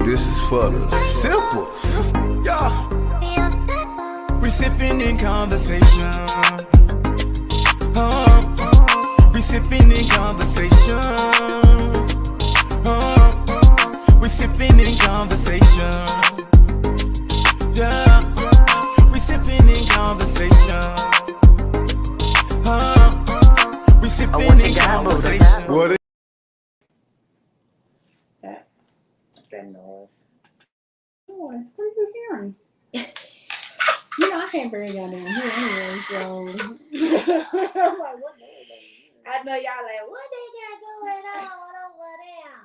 This is for the Sippas. Yeah. We sipping in conversation. We sipping in conversation. We sipping in conversation. Yeah. We sipping in conversation. We sipping in conversation. What That noise. Noise? What are you hearing? You know, I can't bring y'all down here anyway, so I'm like, what noise? I know y'all like, what they got going on over there?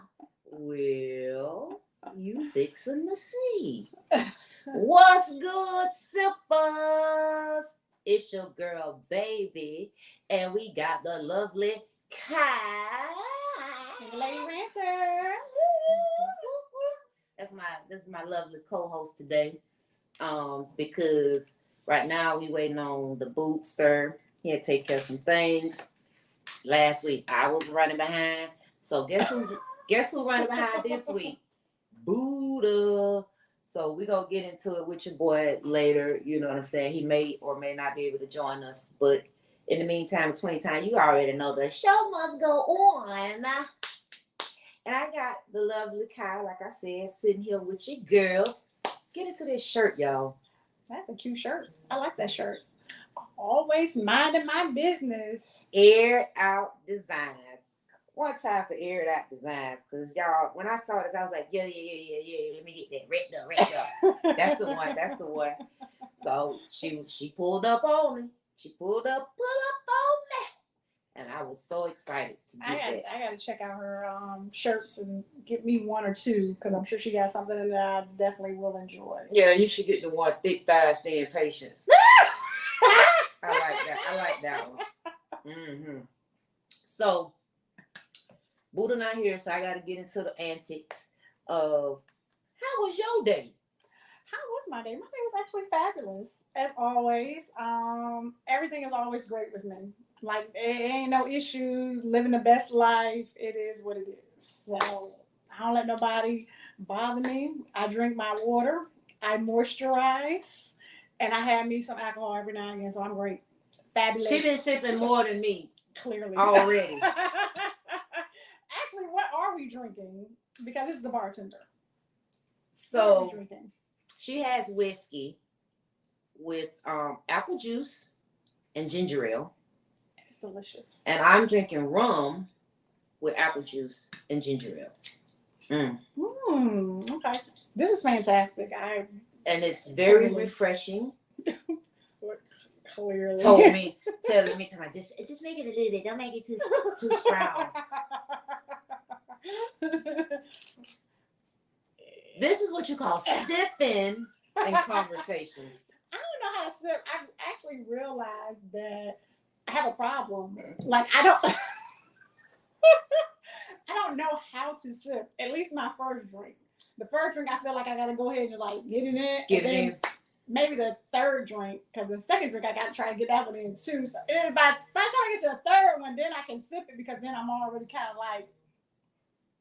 Well, you fixing to see. What's good, Sippas? It's your girl, baby, and we got the lovely Kai. Single Lady Ranter. This is my lovely co-host today. Because right now we waiting on the bootster. He had to take care of some things. Last week I was running behind. So guess who's running behind this week? Buddha. So we gonna get into it with your boy later. You know what I'm saying? He may or may not be able to join us, but in the meantime, between time, you already know the show must go on. And I got the lovely Kyle, like I said, sitting here with your girl. Get into this shirt, y'all. That's a cute shirt. I like that shirt. Always minding my business. Aired Out Designs. One time for Aired Out Designs, because y'all, when I saw this, I was like, yeah. Let me get that red up. That's the one. So she pulled up on me. Pull up on me. And I was so excited to get that. I got to check out her shirts and get me one or two, because I'm sure she got something that I definitely will enjoy. Yeah, you should get the one, thick thighs, thin patience. I like that one. Mm-hmm. So, Buddha not here, so I got to get into the antics of how was your day? How was my day? My day was actually fabulous, as always. Everything is always great with me. Like, it ain't no issues, living the best life. It is what it is. So I don't let nobody bother me. I drink my water. I moisturize. And I have me some alcohol every now and again, so I'm great. Fabulous. She been sipping more than me. Clearly. Already. Actually, what are we drinking? Because this is the bartender. So, what are we drinking? She has whiskey with apple juice and ginger ale. It's delicious. And I'm drinking rum with apple juice and ginger ale. Okay. This is fantastic. And it's very refreshing. Clearly. Telling me, just make it a little bit. Don't make it too strong. This is what you call sipping in conversations. I don't know how to sip. I actually realized that I have a problem. Like, I don't know how to sip. At least my first drink. The first drink, I feel like I gotta go ahead and like get it in. Get it in. Maybe the third drink, because the second drink I gotta try to get that one in too. So by the time I get to the third one, then I can sip it, because then I'm already kind of like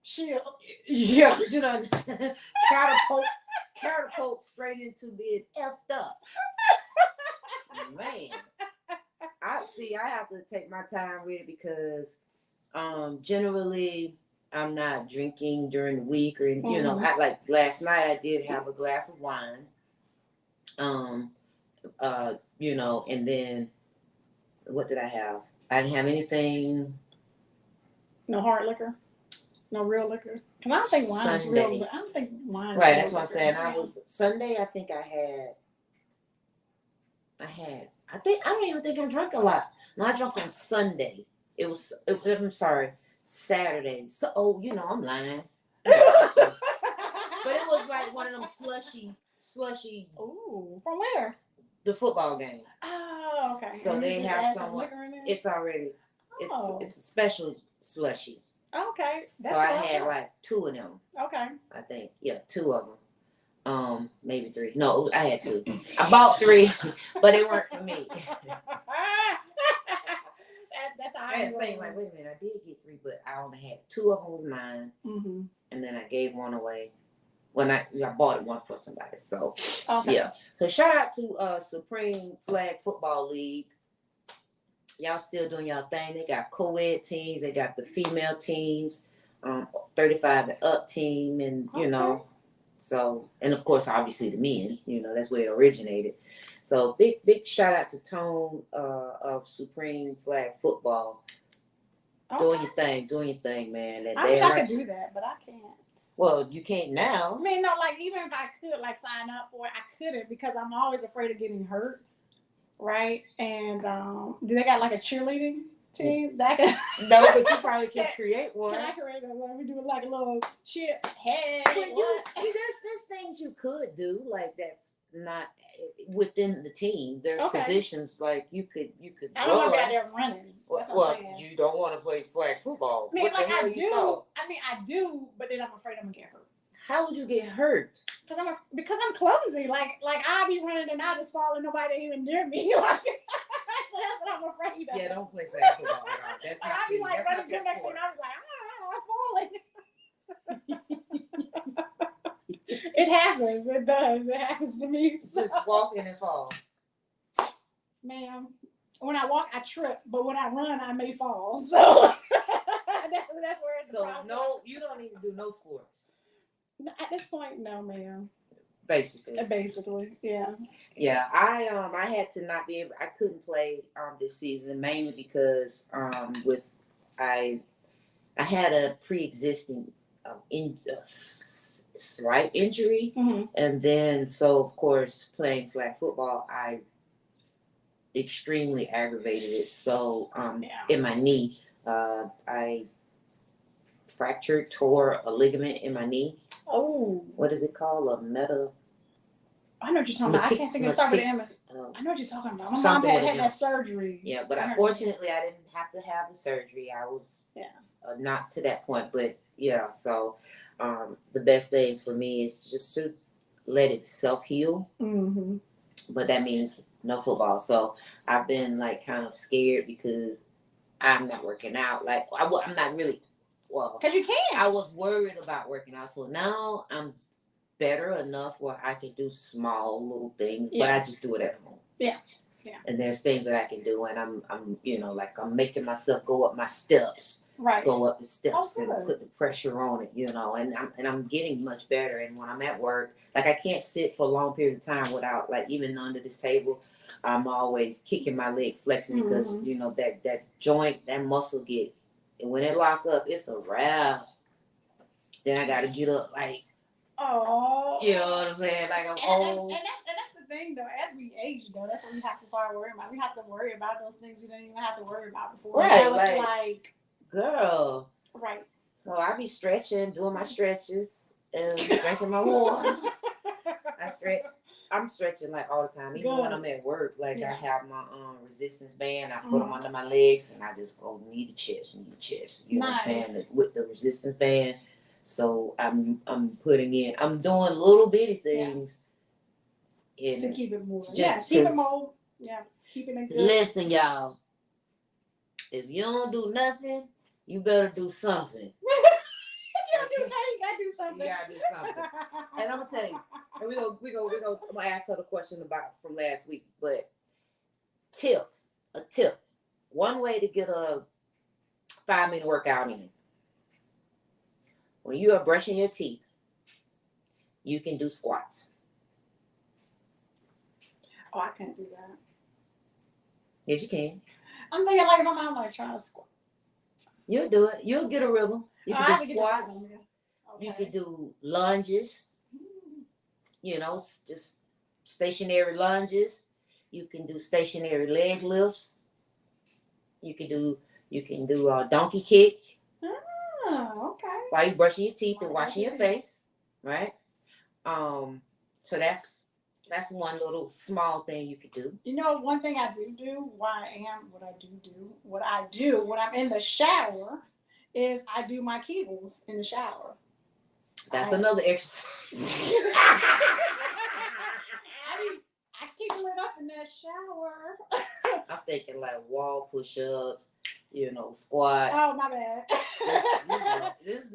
chill. Yeah, because you know, catapult straight into being effed up. Man, I have to take my time with it, because generally I'm not drinking during the week, or you know, I like last night I did have a glass of wine. You know, and then what did I have? I didn't have anything. No hard liquor. No real liquor. Because I don't think wine is real. I don't think wine. Right, that's what I'm saying. I was Sunday. I think I don't even think I drank a lot. No, I drank on Sunday. I'm sorry, Saturday. So, you know, I'm lying. But it was like one of them slushy. Ooh, from where? The football game. Oh, okay. So and they have someone. It's already. It's a special slushy. Okay. So I had like 2 of them. Okay. I think 2 of them. Maybe 3. No, I had 2. I bought 3, but they weren't for me. That's how I had to think like, wait a minute, I did get 3, but I only had 2 of them was mine, and then I gave one away. When I bought one for somebody. So Okay. yeah. So shout out to Supreme Flag Football League. Y'all still doing y'all thing. They got co-ed teams. They got the female teams, 35 and up team, and you know, so and of course, obviously the men. You know, that's where it originated. So big shout out to Tone of Supreme Flag Football. Okay. Doing your thing, man. And I wish I could do that, but I can't. Well, you can't now. I mean, no, like even if I could like sign up for it, I couldn't because I'm always afraid of getting hurt. Right? And do they got like a cheerleading team? That can No, but you probably can create one. Can I create a let me do like a little cheer? Hey, there's things you could do like that's not within the team. There's positions like you could. I don't want to be out there running. That's what I'm saying. You don't want to play flag football. I mean, like I do. I mean, I do, but then I'm afraid I'm gonna get hurt. How would you get hurt? Because I'm clumsy. Like I'll be running and I just fall and nobody even near me. Like, so that's what I'm afraid of. Yeah, don't play flag football at all. That's like, I'll be like running to the next thing and I'm like, I'm falling. It happens. It does. It happens to me. So. Just walking and fall. Ma'am, when I walk, I trip, but when I run, I may fall. So that's where it's. So no, you don't need to do no sports. At this point, no, ma'am. Basically, yeah. Yeah, I had to not be able. I couldn't play this season mainly because I had a pre-existing slight injury, and then so of course playing flag football, I extremely aggravated it. So in my knee, I tore a ligament in my knee. Oh, what is it called? A meta. I know what you're talking about. I can't think of something. I know what you're talking about. My mom had that surgery. Yeah, but unfortunately, I didn't have to have the surgery. I was not to that point, but yeah. So the best thing for me is just to let it self-heal. Mm-hmm. But that means no football. So I've been like kind of scared because I'm not working out. Like I'm not really. Well, because you can't. I was worried about working out, so now I'm better enough where I can do small little things, but I just do it at home. Yeah. And there's things that I can do, and I'm like I'm making myself go up my steps, go up the steps and put the pressure on it, and I'm getting much better. And when I'm at work, like I can't sit for long periods of time without, like even under this table, I'm always kicking my leg, flexing because that joint, that muscle get. And when it lock up, it's a wrap. Then I gotta get up like, you know what I'm saying? Like I'm old. And that's the thing though. As we age though, that's what we have to start worrying about. We have to worry about those things we didn't even have to worry about before. Right. Now it's like, girl. Right. So I be stretching, doing my stretches, and drinking my water. I stretch. I'm stretching like all the time, even when I'm at work. Like I have my resistance band, I put them under my legs, and I just go knee to chest. You know what I'm saying? With the resistance band. So I'm doing little bitty things to keep it moving. Keep it moving. Yeah, keeping it good. Listen, y'all. If you don't do nothing, you better do something. You gotta do something. You gotta do something. And I'm gonna tell you, and we go. I'm gonna ask her the question from last week. But a tip. One way to get a 5-minute workout in. When you are brushing your teeth, you can do squats. Oh, I can't do that. Yes, you can. I'm thinking like my mom like trying to squat. You'll do it. You'll get a rhythm. You can do squats. Okay. You can do lunges. Just stationary lunges. You can do stationary leg lifts. You can do donkey kick. Oh, okay. While you brushing your teeth and washing your face, right? So that's one little small thing you could do. One thing I do what I do when I'm in the shower is I do my Kegels in the shower. That's another exercise. I Kegel it up in that shower. I'm thinking like wall push-ups, squats. Oh, my bad. This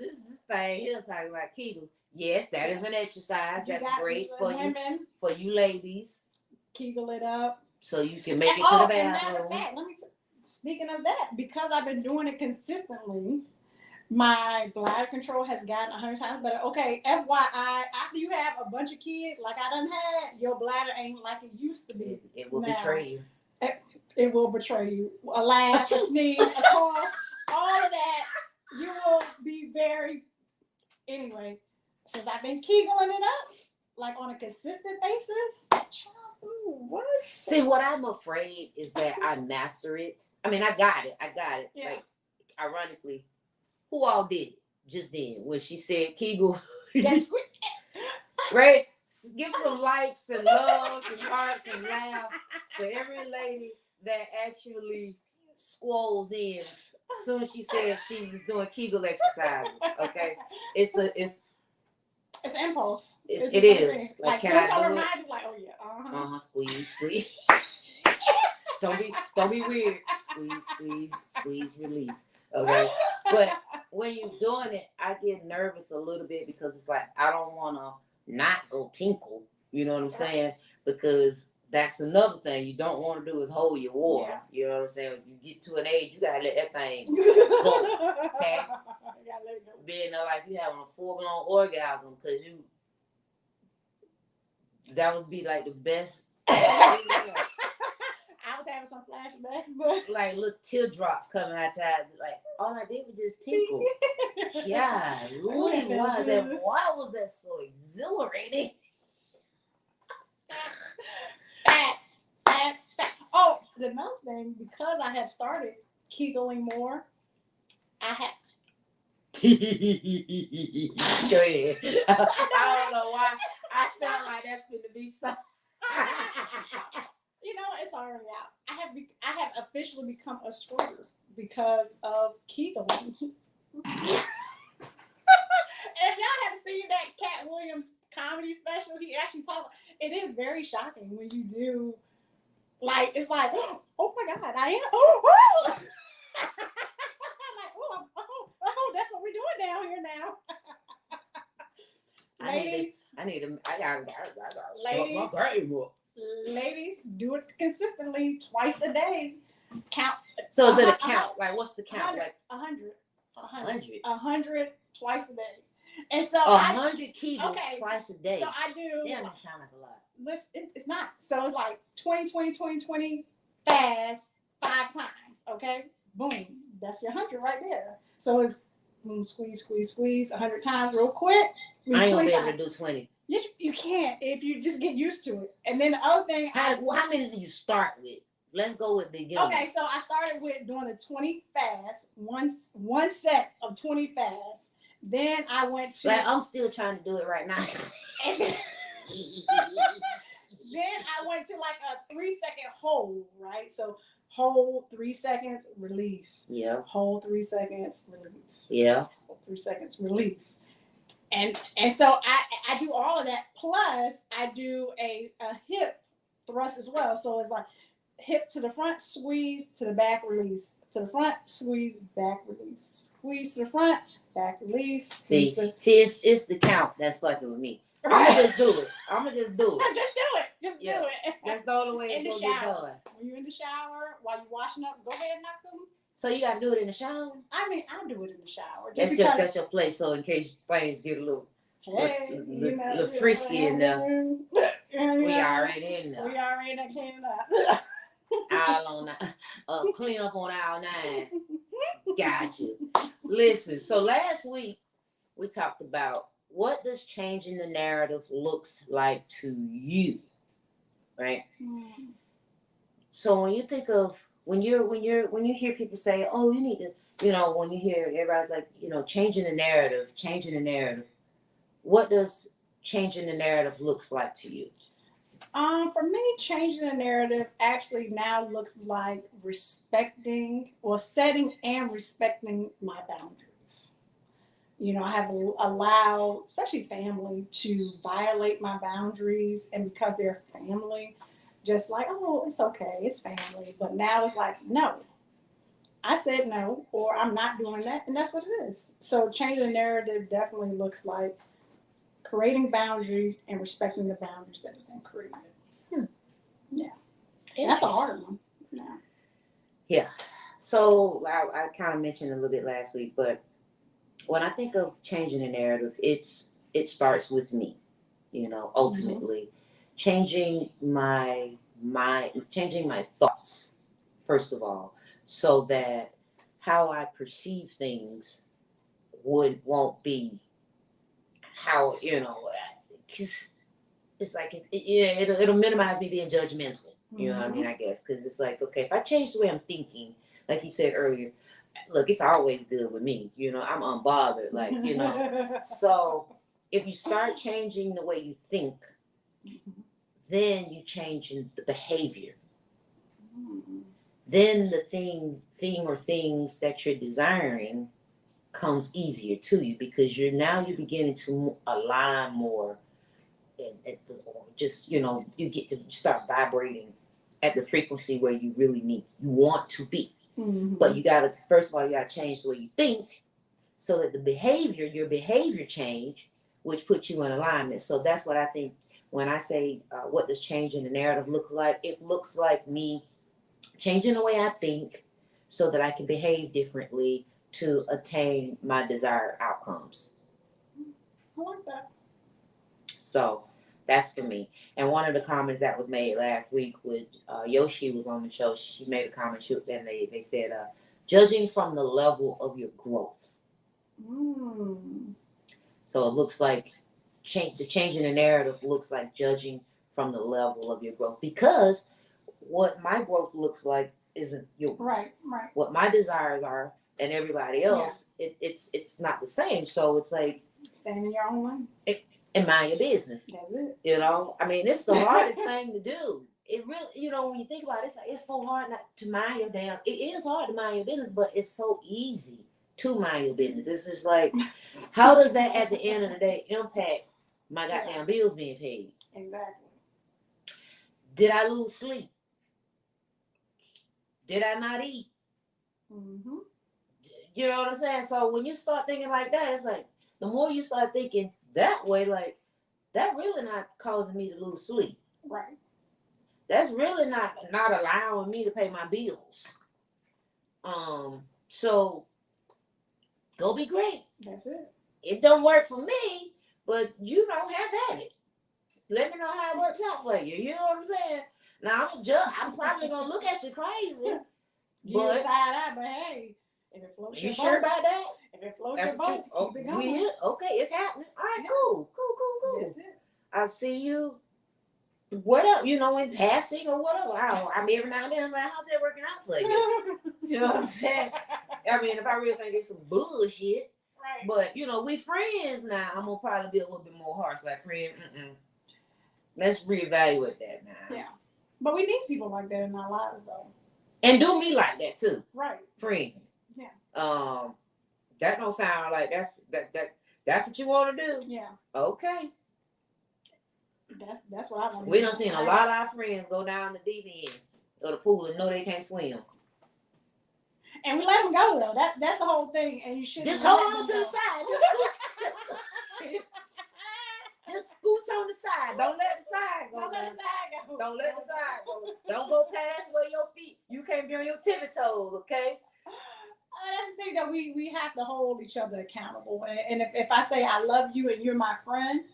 thing here talking about Kegels. Yes, that is an exercise. That's great for women, you, for you ladies. Kegel it up. So you can make it to the bathroom. And matter of fact, speaking of that, because I've been doing it consistently, my bladder control has gotten 100 times better. Okay, FYI, after you have a bunch of kids like I done had, your bladder ain't like it used to be. It will betray you. It will betray you. A laugh, a sneeze, a cough, all of that. You will be very. Anyway, since I've been kegeling it up, like on a consistent basis, what? See, what I'm afraid is that I master it. I mean, I got it. Yeah. Like, ironically, who all did it just then when she said Kegel? Yes. Right? Give some likes and loves and hearts and laughs for every lady that actually squalls in as soon as she said she was doing Kegel exercises. Okay, it's an impulse. It is. Like can I do it? Like, oh yeah, squeeze. Don't be weird. Squeeze, release. Okay, but when you're doing it, I get nervous a little bit because it's like I don't want to not go tinkle. You know what I'm saying? Because that's another thing you don't want to do is hold your water. Yeah. You know what I'm saying? When you get to an age, you gotta let that thing go. Okay? Being like you having a full-blown orgasm because that would be like the best. I was having some flashbacks, but like little teardrops coming out your eyes. Like all I did was just tinkle. Yeah, really? Why was that so exhilarating? Facts. Oh, another thing, because I have started kegeling more, I have. Go ahead. I don't know why. I felt like that's going to be so. It's already out. I have officially become a squirter because of kegeling. If y'all have seen that Cat Williams comedy special, he actually talked. It is very shocking when you do. Like it's like, oh my God, I am. Oh. I'm like, oh, that's what we're doing down here now. Ladies, I gotta ladies, my game up. Ladies, do it consistently twice a day. Count. So is it a count? Like what's the count? 100. Like 100 twice a day. And so 100 kegels twice a day. So I do. Damn, that sound like a lot. Listen, it's not. So it's like 20, fast 5 times. Okay, boom. That's your 100 right there. So it's boom, squeeze 100 times real quick. I ain't gonna be able to do 20. You can't if you just get used to it. And then the other thing, how many did you start with? Let's go with the beginning. Okay, so I started with doing a 20 fast, one set of 20 fast. Then I went to. Like I'm still trying to do it right now. Then I went to like a 3-second hold, right? So hold 3 seconds, release. Yeah. Hold 3 seconds, release. Yeah. Hold 3 seconds, release. And so I do all of that. Plus I do a hip thrust as well. So it's like hip to the front, squeeze to the back, release. To the front, squeeze, back, release. Squeeze to the front, back, release. See, it's the count that's fucking with me. I'm gonna just do it. Just do it. Just do it. That's the only way it's gonna get done. When you're in the shower, while you're washing up, go ahead and knock them. So you gotta do it in the shower? I mean, I'll do it in the shower. That's your place. So in case things get a little, little frisky in there, we already in there. We already done cleaning up. Clean up on aisle 9. Gotcha. Listen, so last week we talked about what does changing the narrative looks like to you, right? So when you think of when you hear people say, oh, you need to, when you hear everybody's like, changing the narrative, what does changing the narrative looks like to you? For me, changing the narrative actually now looks like setting and respecting my boundaries. I have allowed, especially family, to violate my boundaries, and because they're family, just like, oh, it's okay, it's family. But now it's like, no, I said no, or I'm not doing that, and that's what it is. So changing the narrative definitely looks like creating boundaries and respecting the boundaries that have been created. Yeah. That's a hard one. Yeah. Yeah. So I kind of mentioned a little bit last week, but when I think of changing the narrative, it starts with me. Ultimately, changing my mind, changing my thoughts, first of all, so that how I perceive things won't be how 'cause it's like it'll minimize me being judgmental. You know what I mean? I guess because it's like, okay, if I change the way I'm thinking, like you said earlier, look, it's always good with me. I'm unbothered. So if you start changing the way you think, then you change in the behavior. Then the thing or things that you're desiring comes easier to you because you're beginning to align more, you get to start vibrating at the frequency where you want to be. But first of all, you gotta change the way you think so that your behavior change, which puts you in alignment. So that's what I think when I say, what does changing the narrative look like? It looks like me changing the way I think so that I can behave differently to attain my desired outcomes. I like that. So that's for me. And one of the comments that was made last week with Yoshi was on the show. She made a comment, and they said, judging from the level of your growth. So it looks like the change in the narrative looks like judging from the level of your growth, because what my growth looks like isn't yours. Right. What my desires are and everybody else, it's not the same. So it's like stand in your own lane. And mind your business. That's it. It's the hardest thing to do. It really, when you think about it, it's so hard not to mind your damn. It is hard to mind your business, but it's so easy to mind your business. It's just like, how does that at the end of the day impact my goddamn bills being paid? Exactly. Did I lose sleep? Did I not eat? You know what I'm saying? So when you start thinking like that, it's like the more you start thinking that way, like that really not causing me to lose sleep. Right. That's really not allowing me to pay my bills. So go be great. That's it. It don't work for me, but have at it. Let me know how it works out for you. You know what I'm saying? Now I'm probably gonna look at you crazy. But side eye, but hey, if it floats your boat. You sure about that? If it floats your boat, keep it going. Okay, it's happening. All right, cool. That's it. I'll see you. What up? In passing or whatever. I mean, every now and then I'm like, how's that working out for you? You know what I'm saying? I mean, if I really think it's some bullshit. Right. But we friends now. I'm gonna probably be a little bit more harsh, like, friend. Let's reevaluate that now. Yeah, but we need people like that in our lives, though. And do me like that too. Right. Friend. Yeah. That don't sound like that's what you want to do. Yeah. Okay. That's what I want. We done seen a lot of our friends go down the deep end of the pool and know they can't swim. And we let them go though. That's the whole thing. And you should just hold on to the side. Just scooch on the side. Don't let the side go. Don't let the side go. Don't let the side go. Don't go past where your feet. You can't be on your tippy toes, okay? That's the thing that we have to hold each other accountable. And if I say I love you and you're my friend,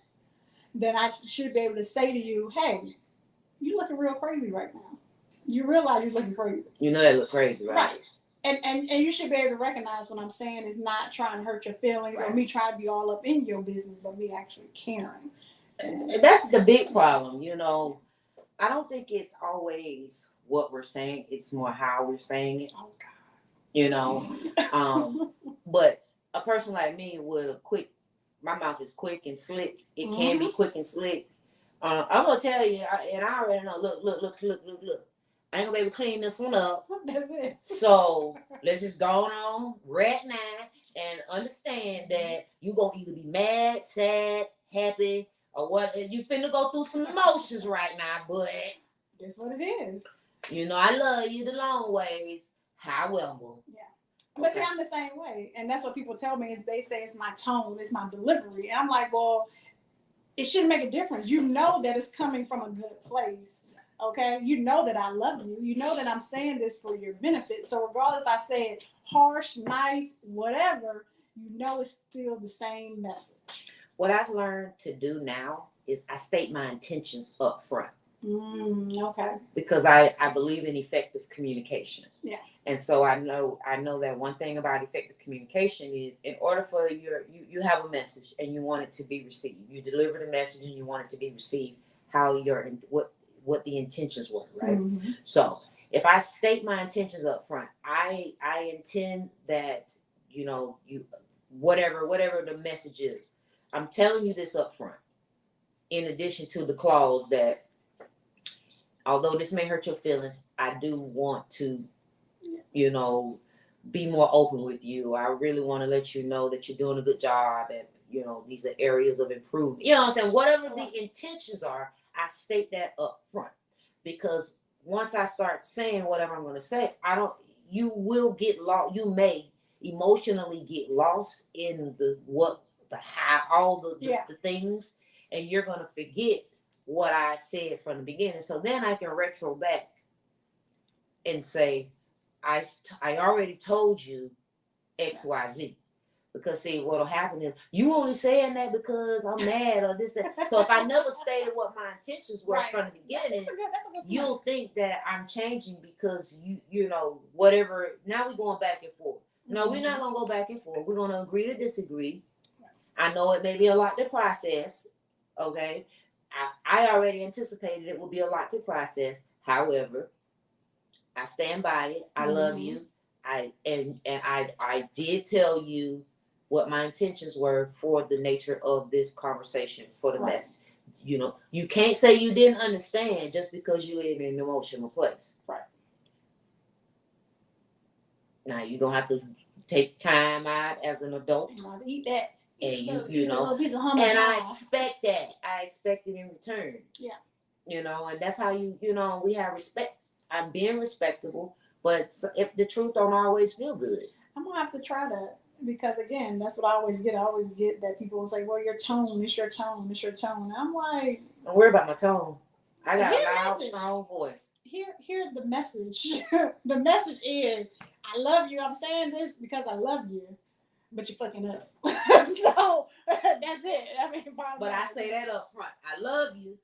then I should be able to say to you, hey, you looking real crazy right now. You realize you're looking crazy. You know that look crazy, right? Right. And you should be able to recognize what I'm saying is not trying to hurt your feelings or me trying to be all up in your business, but me actually caring. And that's the big problem, I don't think it's always what we're saying. It's more how we're saying it. Oh, God. But a person like me with my mouth is quick and slick. It can be quick and slick. I'm going to tell you, and I already know, look. I ain't gonna be able to clean this one up. That's it. So let's just go on right now and understand that you gonna either be mad, sad, happy, or what. You finna go through some emotions right now, but that's what it is. I love you the long ways. However, But see, I'm the same way, and that's what people tell me is they say it's my tone, it's my delivery. And I'm like, well, it shouldn't make a difference. You know that it's coming from a good place. Okay, you know that I love you. You know that I'm saying this for your benefit. So regardless if I say it harsh, nice, whatever, you know it's still the same message. what I've learned to do now is I state my intentions up front. Okay. Because I believe in effective communication. Yeah. And so I know that one thing about effective communication is in order for you have a message and you want it to be received. You deliver the message and you want it to be received how what the intentions were, right? Mm-hmm. So if I state my intentions up front, I intend that, you whatever the message is, I'm telling you this up front. In addition to the clause that although this may hurt your feelings, I do want to, be more open with you. I really want to let you know that you're doing a good job and, these are areas of improvement. You know what I'm saying? Whatever the intentions are, I state that up front. Because once I start saying whatever I'm going to say, you will get lost. You may emotionally get lost in the things, and you're going to forget what I said from the beginning. So then I can retro back and say, I already told you XYZ. Because see, what'll happen is you only saying that because I'm mad or this. So if I never stated what my intentions were from the beginning, that's a good you'll think that I'm changing because whatever. Now we're going back and forth. No, we're not gonna go back and forth. We're gonna agree to disagree. I know it may be a lot to process. Okay. I already anticipated it will be a lot to process. However, I stand by it. I love you. I did tell you what my intentions were for the nature of this conversation, for the message. You can't say you didn't understand just because you're in an emotional place. Right. Now you're gonna have to take time out as an adult. Eat that. And and I expect that. I expect it in return. Yeah. And that's how we have respect. I'm being respectable, but if the truth don't always feel good. I'm gonna have to try that because again, that's what I always get. I always get that people will say, "Well, your tone, it's your tone, it's your tone." I'm like, don't worry about my tone. I got a loud, strong voice. Here's the message. The message is, I love you. I'm saying this because I love you. But you're fucking up. So that's it. I mean, but I say that up front. I love you.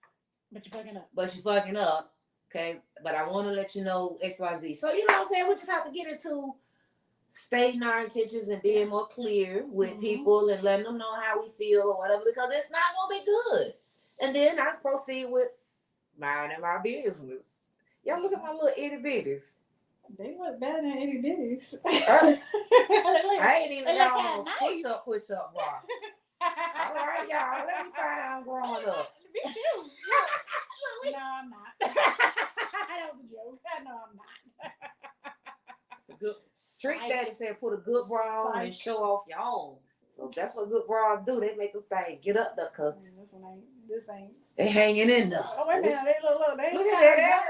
But you're fucking up. But you're fucking up. Okay. But I want to let you know XYZ. So you know what I'm saying? We just have to get into stating our intentions and being more clear with people and letting them know how we feel or whatever, because it's not gonna be good. And then I proceed with minding my business. Y'all look at my little itty bitties. They look better than itty bitties. I ain't even got nice. push up bra. All right, y'all. Let me find out I'm growing up. Me too. No, I'm not. That was a joke. No, I'm not. It's a good Trick Daddy said put a good bra on and show off your own. So that's what good bras do. They make them thing get up there, cause this ain't. They hanging in there. Oh wait a minute, they look. Look at that.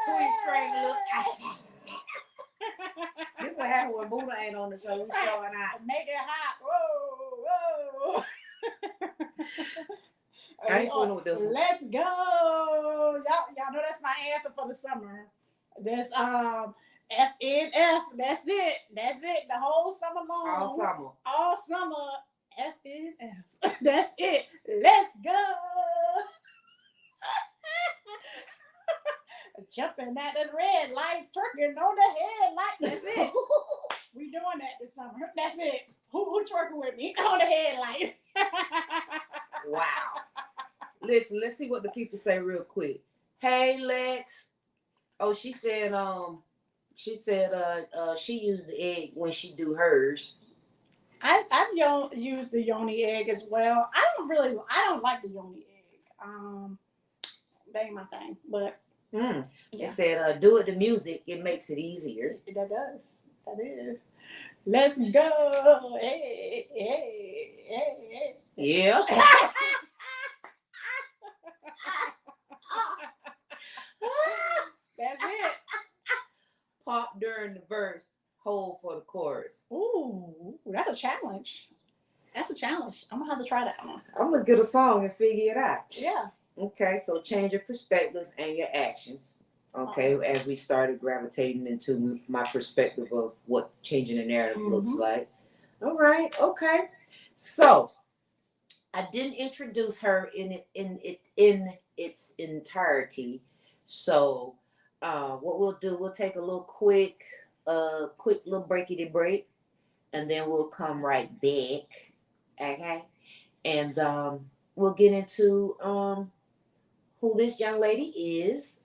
Pretty straight look. This what happened when Buddha ain't on the show. We showing out. Make it hot. Whoa. I ain't fooling with this one. Let's go. Y'all know that's my anthem for the summer. That's FNF. That's it. The whole summer long. All summer. FNF. That's it. Let's go. Jumping at the red lights, twerking on the headlight. That's it. We doing that this summer. That's it. Who twerking with me on the headlight? Wow. Listen, let's see what the people say real quick. Hey, Lex. Oh, she said she used the egg when she do hers. I've used the yoni egg as well. I don't like the yoni egg. That ain't my thing, but It said do it to music, it makes it easier. That does. That is. Let's go. Hey. Yeah. That's it. Pop during the verse. words. Ooh, that's a challenge. That's a challenge. I'm gonna have to try that one. I'm gonna get a song and figure it out. Yeah. Okay, so change your perspective and your actions. Okay, as we started gravitating into my perspective of what changing the narrative looks like. All right, okay. So I didn't introduce her in its entirety. So what we'll do, we'll take a little quick little breakity break, and then we'll come right back. Okay, and we'll get into who this young lady is.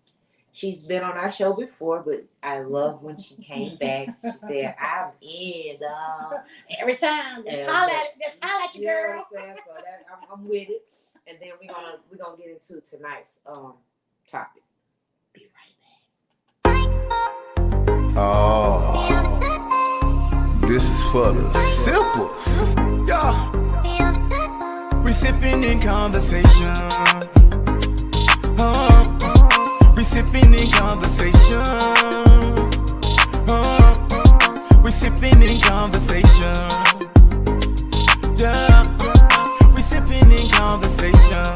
She's been on our show before, but I love when she came back. She said, "I'm in, dog." Every time, just holla at you, girl. You know what I'm saying? So that I'm with it. And then we're gonna get into tonight's topic. Be right back. Oh, this is for the Sippas. Yeah. We sipping in conversation. We sipping in conversation. We sipping in conversation. Yeah. We sipping in conversation.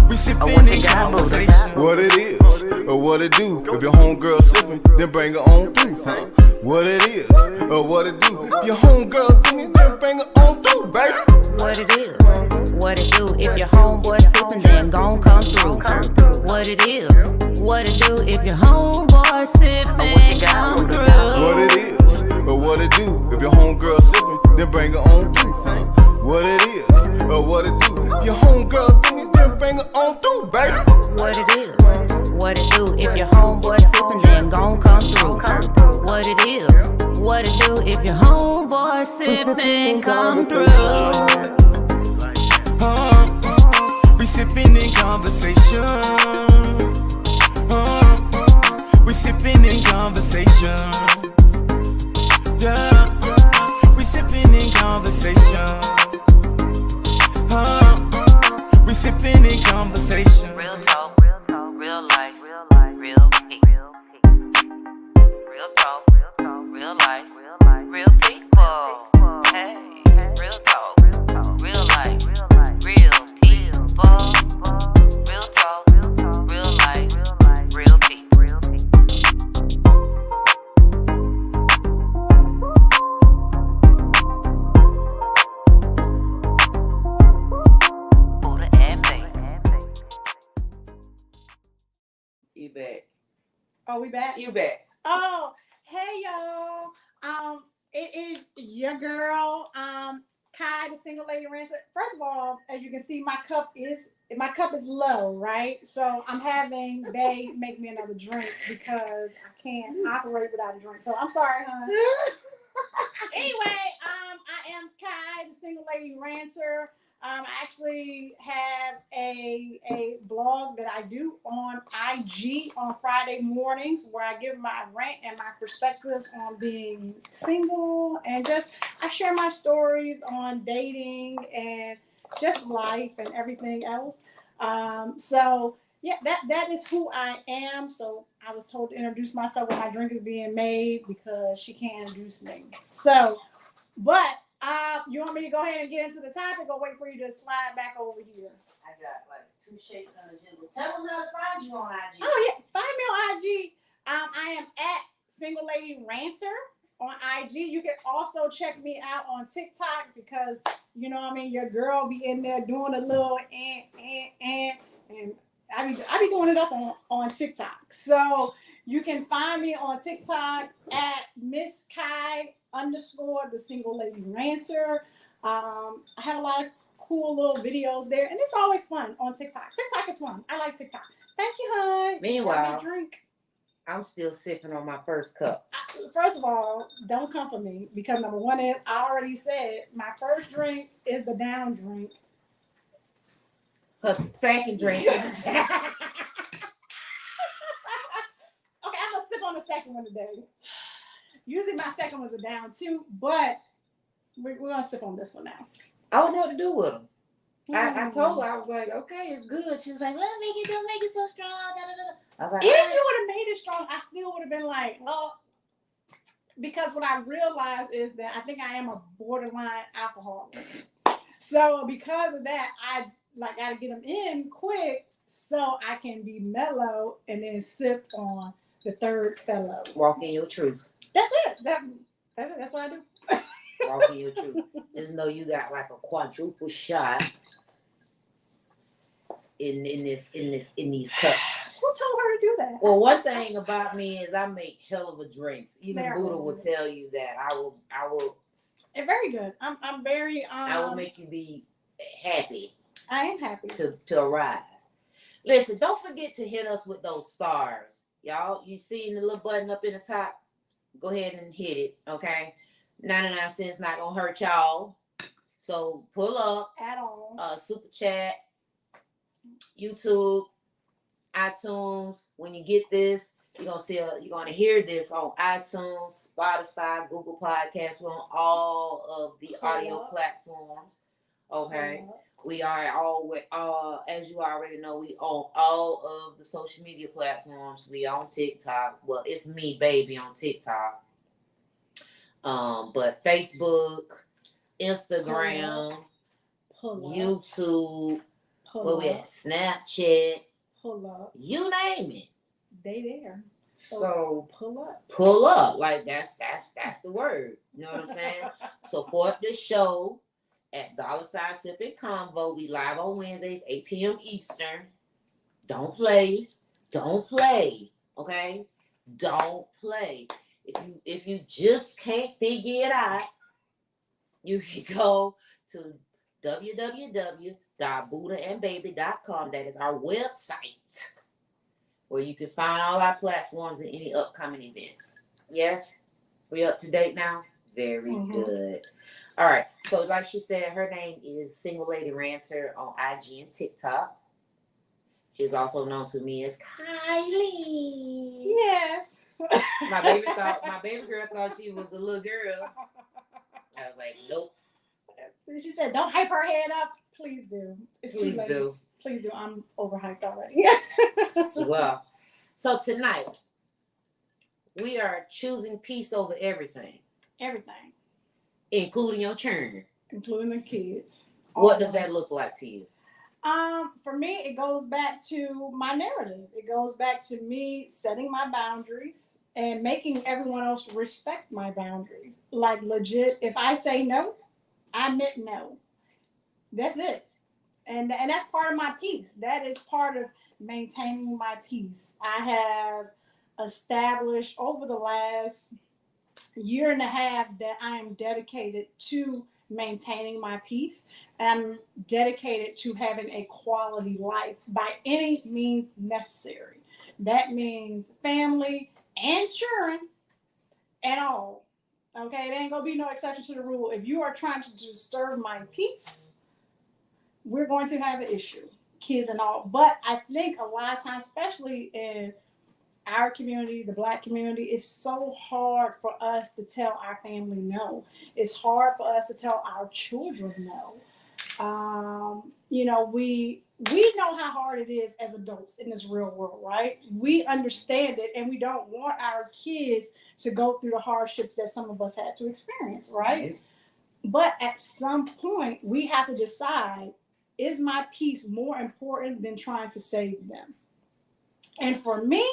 We sipping in conversation. What it is, or what it do. If your homegirl sipping, then bring her on through. What it is, or what it do. If your homegirl singing, then bring her on through, baby. What it is, what it do. If your homeboy sippin', then gon' come through. What it is, what it do. If your homeboy sippin', come through. What it is, or what it do. If your homegirl sipping, then bring her on through. What it is, or what it do. If your homegirl singing, then bring her on through, baby. What it is, what it do. If your homeboy sippin', then gon' come through. What it is, what it do. If your homeboy sippin', come through. We sipping in conversation. We sipping in conversation. Yeah. We sipping in conversation. We sipping in conversation. Real talk, real life, real peak. Real talk, real life, real people. Hey, real talk, real life, real people. Real talk, real life, real people. Buddha and Bay. You back. Oh, we back? You back. Oh, hey y'all. It is your girl, Kai, the single lady ranter. First of all, as you can see, my cup is low, right? So I'm having Bae make me another drink because I can't operate without a drink. So I'm sorry, hon. Anyway, I am Kai, the single lady ranter. I actually have a vlog that I do on IG on Friday mornings where I give my rant and my perspectives on being single and just I share my stories on dating and just life and everything else. So yeah, that is who I am. So I was told to introduce myself when my drink is being made because she can't introduce me. So, but you want me to go ahead and get into the topic or wait for you to slide back over here? I got like 2 shakes on the jingle. Tell us how to find you on IG. Oh yeah, find me on IG. I am at Single Lady Ranter on IG. You can also check me out on TikTok because you know what I mean your girl be in there doing a little and I be doing it up on TikTok. So you can find me on TikTok at Miss Kai _ the Single Lady Ranter. I have a lot of cool little videos there, and it's always fun on TikTok. TikTok is fun. I like TikTok. Thank you, hon. Meanwhile, drink. I'm still sipping on my first cup. First of all, don't come for me because number one is I already said my first drink is the down drink. Her second drink. Okay, I'm gonna sip on the second one today. Usually my second was a down too, but we're gonna sip on this one now. I don't know what to do with them. I told her, I was like, okay, it's good. She was like, well, make it so strong. Da, da, da. I was like, If you would have made it strong, I still would have been like, oh, because what I realized is that I think I am a borderline alcoholic. So because of that, I gotta get them in quick so I can be mellow and then sip on the third fellow. Walk in your truth. That's it. That's it. That's what I do. Walk in your truth. Just know you got like a quadruple shot in these cups. Who told her to do that? Well, one thing about me is I make hell of a drinks. Even Very Buddha good. will tell you that I will. It's very good. I'm very. I will make you be happy. I am happy to arrive. Listen, don't forget to hit us with those stars, y'all. You see the little button up in the top? Go ahead and hit it, okay? 99 cents not gonna hurt y'all. So pull up at all. Super Chat, YouTube, iTunes. When you get this, you're gonna hear this on iTunes, Spotify, Google Podcasts. We're on all of the audio platforms. Okay. We are all, as you already know, we own all of the social media platforms. We on TikTok. Well, it's me, baby, on TikTok. But Facebook, Instagram, YouTube, where we at? Snapchat. Pull up. You name it. They there. So pull up. Pull up. Like that's the word. You know what I'm saying? Support the show at $ Sipping Convo. We live on Wednesdays, 8 p.m. Eastern. Don't play. Okay? Don't play. If you just can't figure it out, you can go to www.buddhaandbaby.com. That is our website where you can find all our platforms and any upcoming events. Yes? We up to date now? Very good. All right. So like she said, her name is Single Lady Ranter on IG and TikTok. She's also known to me as Kylie. Yes. My baby girl thought she was a little girl. I was like, nope. She said, don't hype her head up. Please do. It's too late. Please do. I'm overhyped already. Well, so tonight, we are choosing peace over everything. Everything. Including your children. Including the kids. What does that look like to you? For me, it goes back to my narrative. It goes back to me setting my boundaries and making everyone else respect my boundaries. Like legit, if I say no, I meant no. That's it. And that's part of my peace. That is part of maintaining my peace. I have established over the last year and a half that I am dedicated to maintaining my peace. I'm dedicated to having a quality life by any means necessary. That means family and children and all. Okay, there ain't gonna be no exception to the rule. If you are trying to disturb my peace, we're going to have an issue, kids and all. But I think a lot of times, especially in our community, the Black community, it's so hard for us to tell our family no. It's hard for us to tell our children no. We know how hard it is as adults in this real world, right? We understand it, and we don't want our kids to go through the hardships that some of us had to experience, right? Mm-hmm. But at some point, we have to decide, is my peace more important than trying to save them? And for me,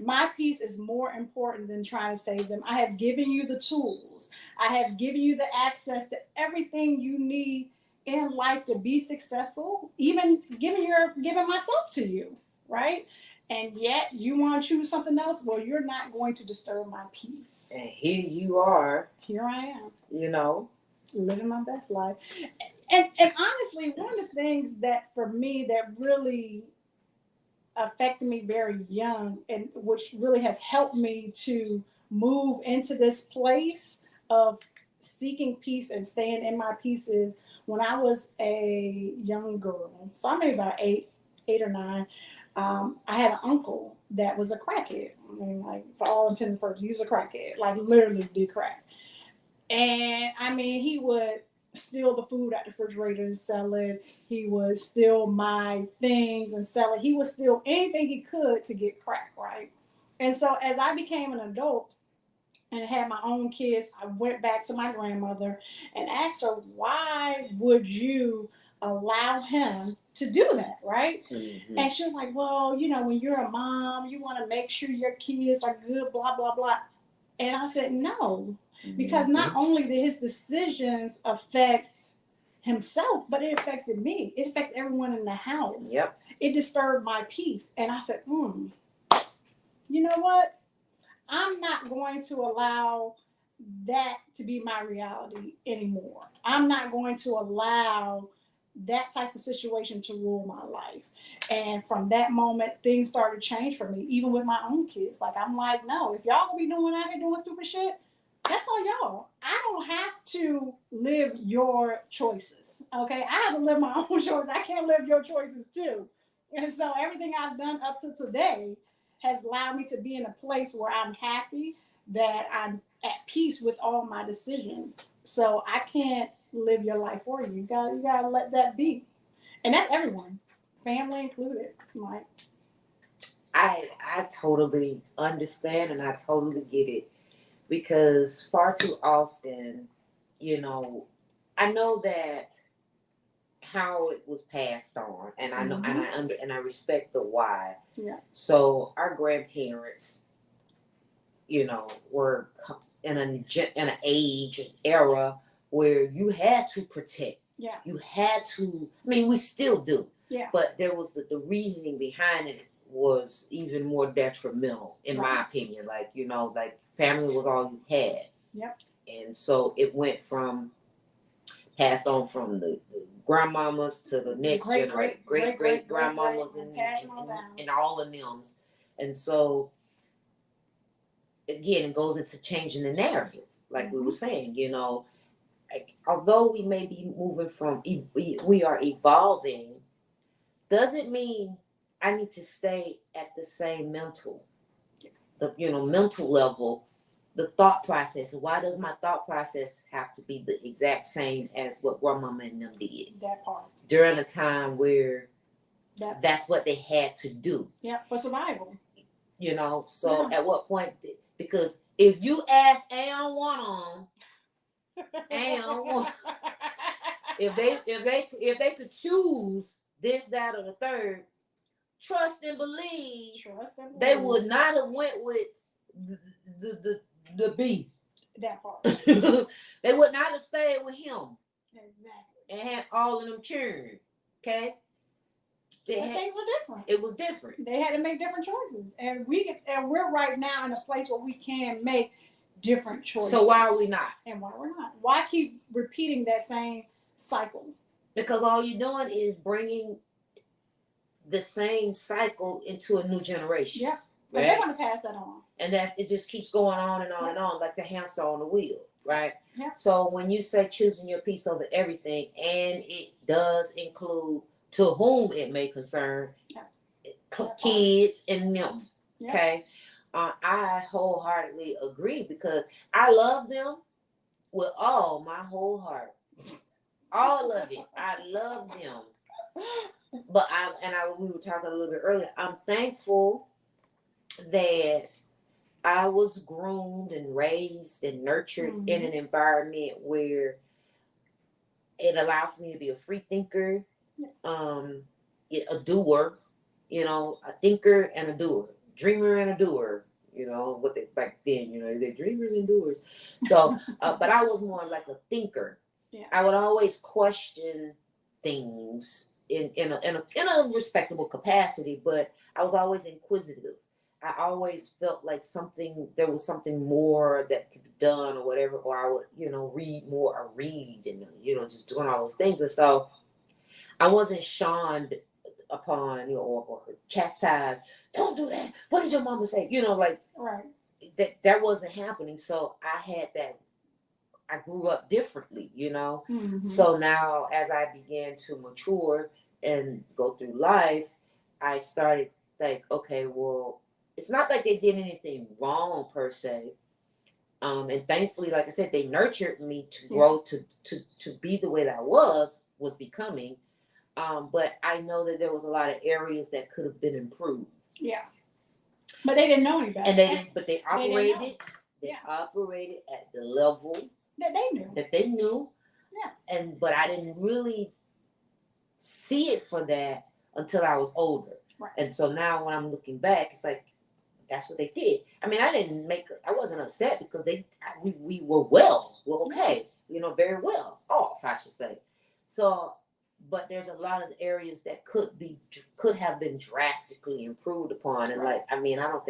my peace is more important than trying to save them. I have given you the tools. I have given you the access to everything you need in life to be successful, even giving myself to you, right? And yet you want to choose something else? Well, you're not going to disturb my peace. And here you are. Here I am. Living my best life. And honestly, one of the things that for me that really affected me very young, and which really has helped me to move into this place of seeking peace and staying in my peace, is when I was a young girl. So I'm maybe about eight or nine. I had an uncle that was a crackhead. I mean, like, for all intents and purposes, he was a crackhead. Like, literally did crack. And I mean, he would steal the food out the refrigerator and sell it. He would steal my things and sell it. He would steal anything he could to get crack, right? And so as I became an adult, and had my own kids, I went back to my grandmother and asked her, why would you allow him to do that, right? Mhm. And she was like, well, you know, when you're a mom, you want to make sure your kids are good, blah, blah, blah. And I said, no, because not only did his decisions affect himself, but it affected me. It affected everyone in the house. Yep. It disturbed my peace. And I said, you know what? I'm not going to allow that to be my reality anymore. I'm not going to allow that type of situation to rule my life. And from that moment, things started to change for me, even with my own kids. Like, I'm like, no, if y'all gonna be doing out here doing stupid shit, that's on y'all. I don't have to live your choices. Okay. I have to live my own choices. I can't live your choices too. And so everything I've done up to today has allowed me to be in a place where I'm happy, that I'm at peace with all my decisions. So I can't live your life for you. You gotta let that be. And that's everyone, family included. Like, I totally understand and I totally get it, because far too often, you know, I know that how it was passed on, and I know and I respect the why. Yeah. So our grandparents, you know, were in an age, an era where you had to protect. Yeah. You had to. I mean, we still do. Yeah. But there was the reasoning behind it was even more detrimental, in my opinion. Like, you know, like family was all you had. Yep. And so it went from passed on from the grandmamas to the next generation, great grandmamas, and all of them. And so again, it goes into changing the narrative, like we were saying, you know, like, although we may be moving from, we are evolving, doesn't mean I need to stay at the same mental level, the thought process. Why does my thought process have to be the exact same as what grandmama and them did? That part. During a time where that's what they had to do. Yeah, for survival. You know, so at what point, because if you ask Aeon one on, if they could choose this, that, or the third, trust and believe. They would not have went with the B. That part. They would not have stayed with him. Exactly. And had all of them children. Okay. Things were different. It was different. They had to make different choices, and we're right now in a place where we can make different choices. So why are we not? And why we're not? Why keep repeating that same cycle? Because all you're doing is bringing the same cycle into a new generation. Yeah, but they're going to pass that on, and that it just keeps going on and on and on, like the hamster on the wheel, right? Yeah. So when you say choosing your peace over everything, and it does include to whom it may concern, kids and them. Yeah. Okay, I wholeheartely agree, because I love them with all my whole heart, all of it. I love them. But we were talking a little bit earlier. I'm thankful that I was groomed and raised and nurtured in an environment where it allowed for me to be a free thinker, a doer, you know, a thinker and a doer, dreamer and a doer. You know, what they back then, you know, they're dreamers and doers. So, but I was more like a thinker. Yeah. I would always question things in a respectable capacity, but I was always inquisitive. I always felt like there was something more that could be done or whatever, or I would, you know, read more or read and, you know, just doing all those things. And so I wasn't shunned upon, you know, or chastised. Don't do that. What did your mama say? You know, like, right. That wasn't happening. So I grew up differently, you know. Mm-hmm. So now as I began to mature and go through life, I started like, okay, well, it's not like they did anything wrong per se. And thankfully, like I said, they nurtured me to grow to be the way that I was becoming. But I know that there was a lot of areas that could have been improved. Yeah. But they didn't know any better. But they operated They Yeah. operated at the level That they knew. that they knew. Yeah. But I didn't really see it for that until I was older. Right. And so now when I'm looking back, it's like that's what they did. I mean, I wasn't upset because we were okay, very well off, I should say. So, but there's a lot of areas that could have been drastically improved upon. And like, I mean, I don't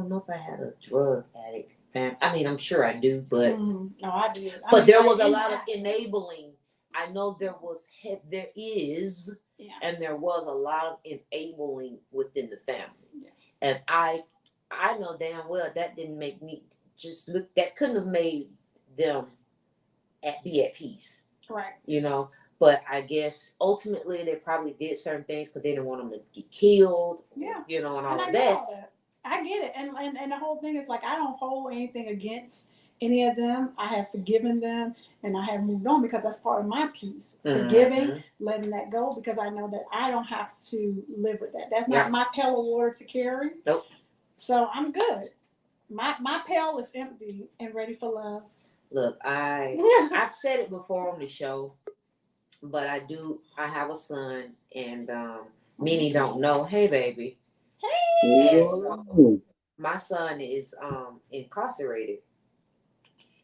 know if I had a drug addict family. I mean, I'm sure I do, but No, I did. but there was a lot of enabling. I know there is, and there was a lot of enabling within the family. Yeah. And I know damn well that didn't make me just look. That couldn't have made them be at peace. Right. But I guess ultimately they probably did certain things because they didn't want them to get killed. Yeah. And all I of get that. all that. I get it. And the whole thing is like, I don't hold anything against any of them. I have forgiven them and I have moved on because that's part of my peace. Forgiving, letting that go, because I know that I don't have to live with that. That's not my pail of water to carry. Nope. So I'm good. My pail is empty and ready for love. Look, I've said it before on the show, but I have a son, and many don't know. Hey, baby. Hey. And so my son is incarcerated.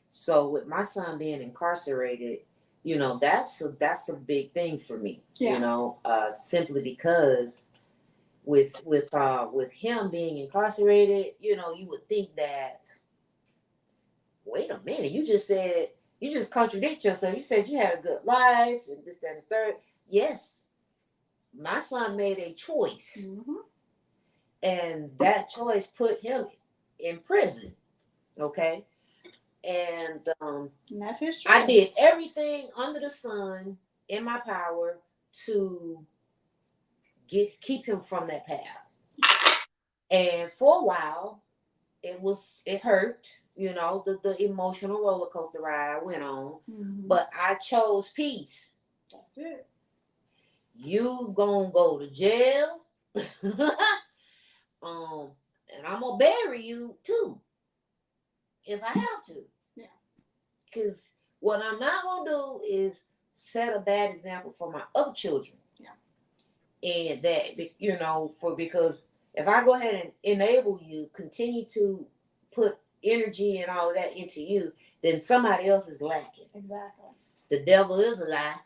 So with my son being incarcerated, that's a big thing for me. Yeah. Simply because with him being incarcerated, you would think that. Wait a minute, you just contradict yourself. You said you had a good life and this, that, and the third. Yes, my son made a choice. Mm-hmm. And that choice put him in prison. Okay. And that's his choice. I did everything under the sun in my power to keep him from that path. And for a while, it hurt. The emotional roller coaster ride I went on. Mm-hmm. But I chose peace. That's it. You gonna go to jail. And I'm gonna bury you too. If I have to. Yeah. Because what I'm not gonna do is set a bad example for my other children. Yeah. And that, because if I go ahead and enable you, continue to put energy and all of that into you, then somebody else is lacking. Exactly. The devil is a lie.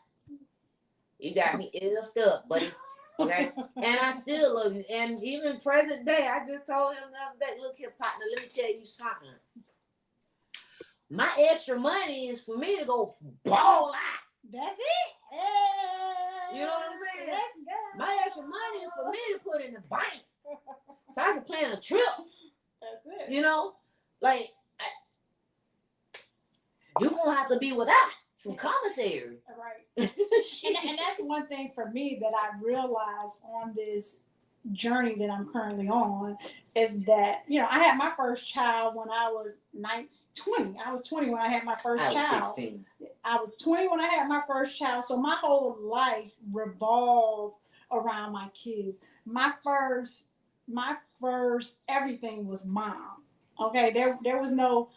You got me effed up, buddy. Okay? And I still love you. And even present day, I just told him the other day, look here, partner, let me tell you something. My extra money is for me to go ball out. That's it. Hey. You know what I'm saying? That's good. My extra money is for me to put in the bank so I can plan a trip. That's it. You're going to have to be without some commissary. Right. and that's one thing for me that I realized on this journey that I'm currently on is that, I had my first child when I was 20. I was 20 when I had my first child. I was 16. I was 20 when I had my first child. So my whole life revolved around my kids. My first everything was mom. Okay, there was no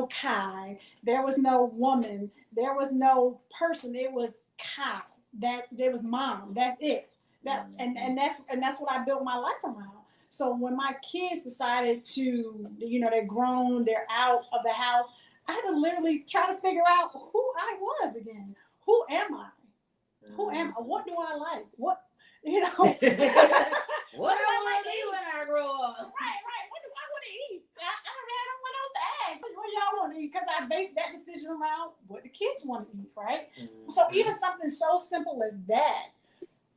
Kai, there was no woman, there was no person. It was Kai. There was mom. That's it. And that's what I built my life around. So when my kids decided to, they're grown, they're out of the house, I had to literally try to figure out who I was again. Who am I? Who am I? What do I like? What what do I want to eat when I grow up? Right. What do I want to eat? I don't have no one else to ask. What y'all want to eat? Because I based that decision around what the kids want to eat, right? Mm-hmm. So even something so simple as that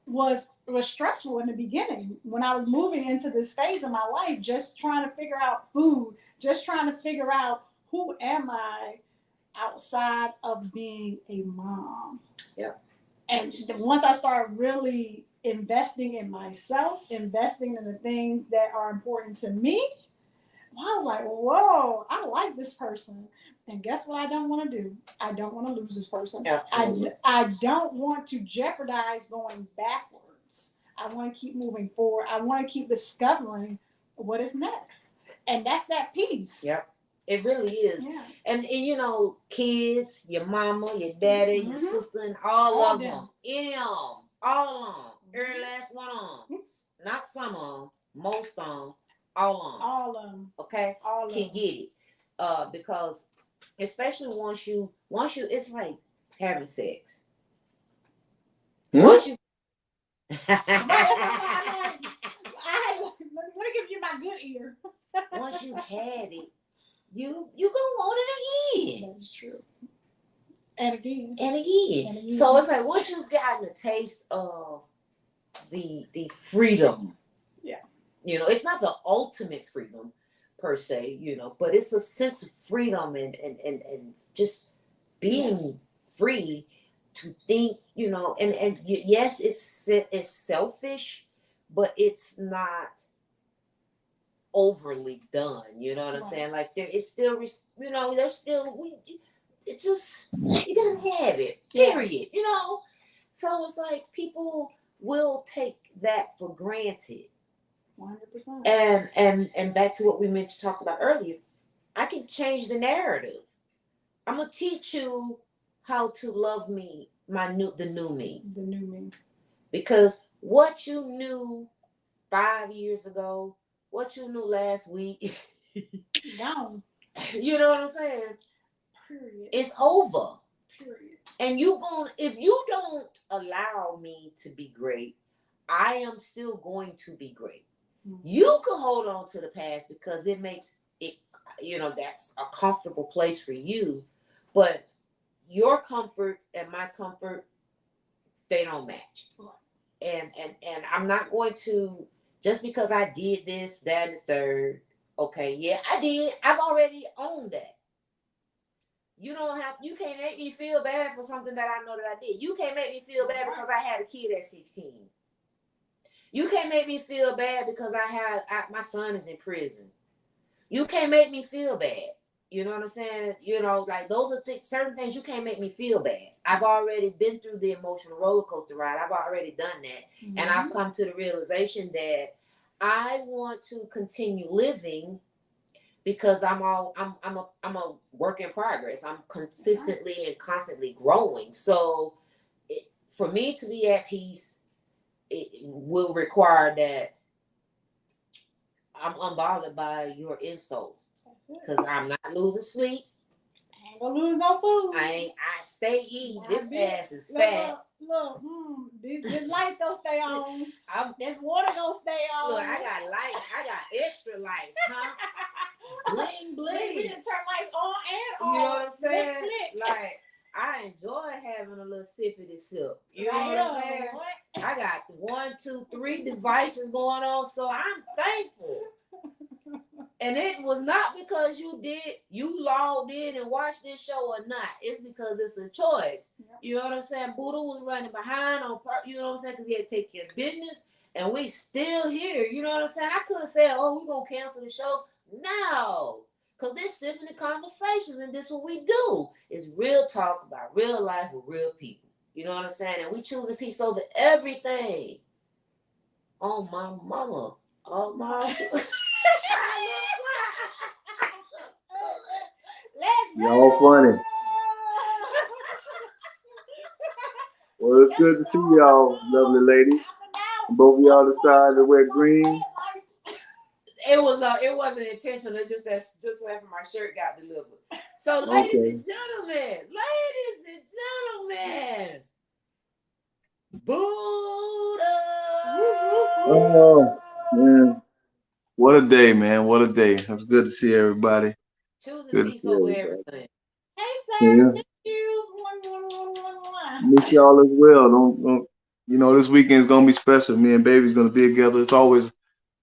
was stressful in the beginning when I was moving into this phase of my life, just trying to figure out food, just trying to figure out who am I outside of being a mom. Yep. And once I started really investing in myself, investing in the things that are important to me, I was like, whoa, I like this person. And guess what I don't want to do? I don't want to lose this person. Absolutely. I don't want to jeopardize going backwards. I want to keep moving forward. I want to keep discovering what is next. And that's that peace. Yep. It really is. Yeah. And you know, kids, your mama, your daddy, your sister, and all of them. Any of them. All of them. Every last one of them. Not some of them. Most of them. All of them. All of them. Okay? All of Can them. get it. Because especially once you, it's like having sex. Once you Let me give you my good ear. once you had it, you gonna want it again. That is true. And again. And again. So it's like once you've gotten a taste of the freedom. Yeah. You know, it's not the ultimate freedom per se, you know, but it's a sense of freedom and just being free to think, you know, and yes, it's selfish, but it's not overly done. You know what I'm saying? Like there is still, you know, there's still it's just you gotta have it. Period. You know, so it's like people will take that for granted. 100%. And back to what we talked about earlier, I can change the narrative. I'm gonna teach you how to love me, the new me. The new me. Because what you knew 5 years ago, what you knew last week, Gone. you know what I'm saying? Period. It's over. Period. And if you don't allow me to be great, I am still going to be great. You can hold on to the past because it makes it, you know, that's a comfortable place for you. But your comfort and my comfort, they don't match. And I'm not going to, just because I did this, that, and the third. Okay, yeah, I did. I've already owned that. You can't make me feel bad for something that I know that I did. You can't make me feel bad because I had a kid at 16. You can't make me feel bad because my son is in prison. You can't make me feel bad. You know what I'm saying? You know, like those are certain things you can't make me feel bad. I've already been through the emotional roller coaster ride. I've already done that. Mm-hmm. And I've come to the realization that I want to continue living because I'm a work in progress. I'm consistently and constantly growing. So for me to be at peace, it will require that I'm unbothered by your insults. Because I'm not losing sleep. I ain't gonna lose no food. I stay eating. This ass is fat. Look, this lights gonna stay on. This water gonna stay on. Look, I got lights. I got extra lights, huh? Bling, bling. We can turn lights on and off. You know what I'm saying? Like, I enjoy having a little sippity sip. You know what I'm saying? I got 1, 2, 3 devices going on, so I'm thankful. And it was not because you logged in and watched this show or not. It's because it's a choice. Yep. You know what I'm saying? Buddha was running behind you know what I'm saying? Because he had to take care of business. And we still here. You know what I'm saying? I could have said, oh, we're going to cancel the show. No. Because this is simply conversations. And this is what we do. It's real talk about real life with real people. You know what I'm saying? And we choose a peace over everything. Oh, my mama. Oh, my... Y'all funny. Well, it's good to see y'all, lovely ladies. Both of y'all decided to wear green. It wasn't intentional. It's just after my shirt got delivered. So, ladies and gentlemen, Buddha. Oh man, what a day, man! What a day. It's good to see everybody. Choosing peace over everything. Hey, sir. Yeah. Miss you. Miss y'all as well. Don't you know this weekend's gonna be special. Me and baby's gonna be together. It's always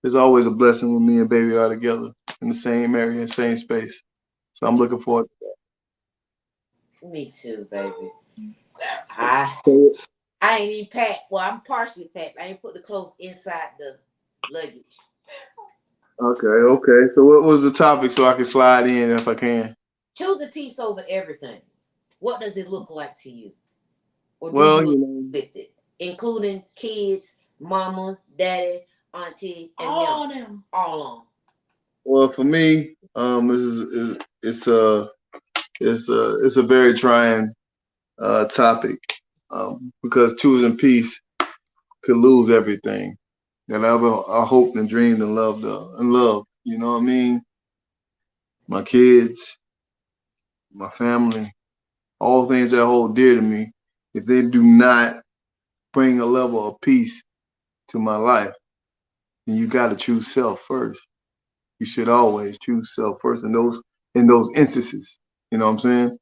a blessing when me and baby are together in the same area, same space. So I'm looking forward to that. Me too, baby. I ain't even packed. Well, I'm partially packed. I ain't put the clothes inside the luggage. Okay. So what was the topic so I can slide in if I can? Choosing peace over everything. What does it look like to you? Or do you know, with it? Including kids, mama, daddy, auntie, and all of them. All of them. Well, for me, it's a very trying topic because choosing peace could lose everything that I hoped and dreamed and loved You know what I mean? My kids, my family, all things that hold dear to me. If they do not bring a level of peace to my life, then you got to choose self first. You should always choose self first in those instances. You know what I'm saying?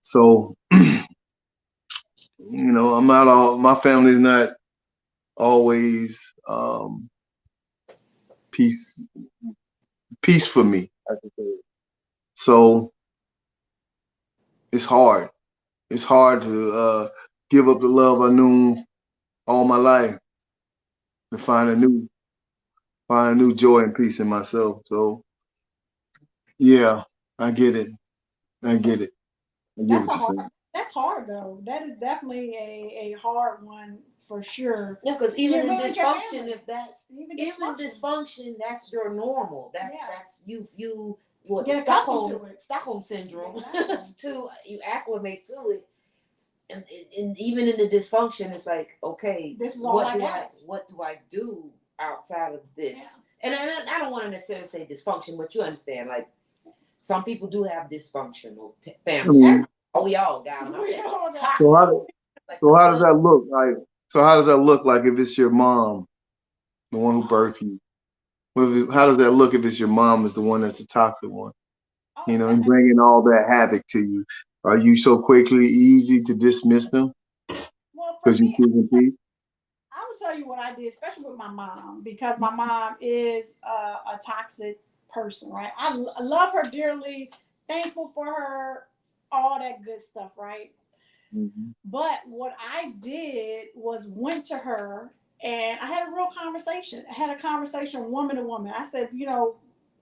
So, I'm not all. My family's not always peace peace for me. I can say it. So it's hard. It's hard to give up the love I knew all my life to find a new joy and peace in myself. So yeah, I get it. I get it. I get That's what a you're hard. saying. That's hard though. That is definitely a hard one for sure. Yeah, because even in ruins your dysfunction, family. if that's Even even dysfunction, that's your normal. That's Yeah. that's you what Get accustomed to it. Stockholm syndrome Exactly. to you acclimate to it. And even in the dysfunction, it's like, okay, This is all I do got. what do I do outside of this? And I don't want to necessarily say dysfunction, but you understand, like some people do have dysfunctional I families. mean, Oh, we all got them. I'm We saying all got toxic. so how Like so the how does good. that look like? So how does that look like if it's your mom, the one who birthed you? How does that look if it's your mom is the one that's the toxic one? Oh, And bringing all that havoc to you. Are you so quickly easy to dismiss them well, for because you me, choosing peace? I would tell you what I did, especially with my mom, because my mom is a toxic person, right? I love her dearly, thankful for her, all that good stuff, right? Mm-hmm. But what I did was went to her and I had a real conversation. I had a conversation woman to woman. I said,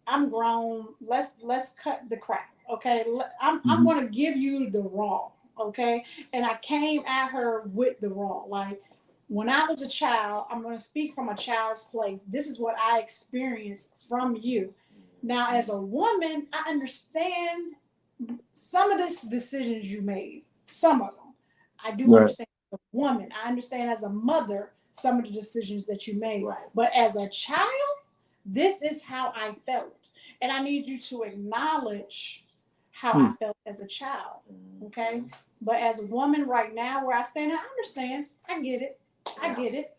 I'm grown. Let's cut the crap. Okay. I'm Mm-hmm. gonna give you the raw. Okay. And I came at her with the raw. Like when I was a child, I'm gonna speak from a child's place. This is what I experienced from you. Now, as a woman, I understand some of the decisions you made. Some of them. I do Right. understand as a woman. I understand as a mother some of the decisions that you made. Right. But as a child, this is how I felt. And I need you to acknowledge how I felt as a child. Okay? But as a woman right now, where I stand, I understand. I get it. I get it.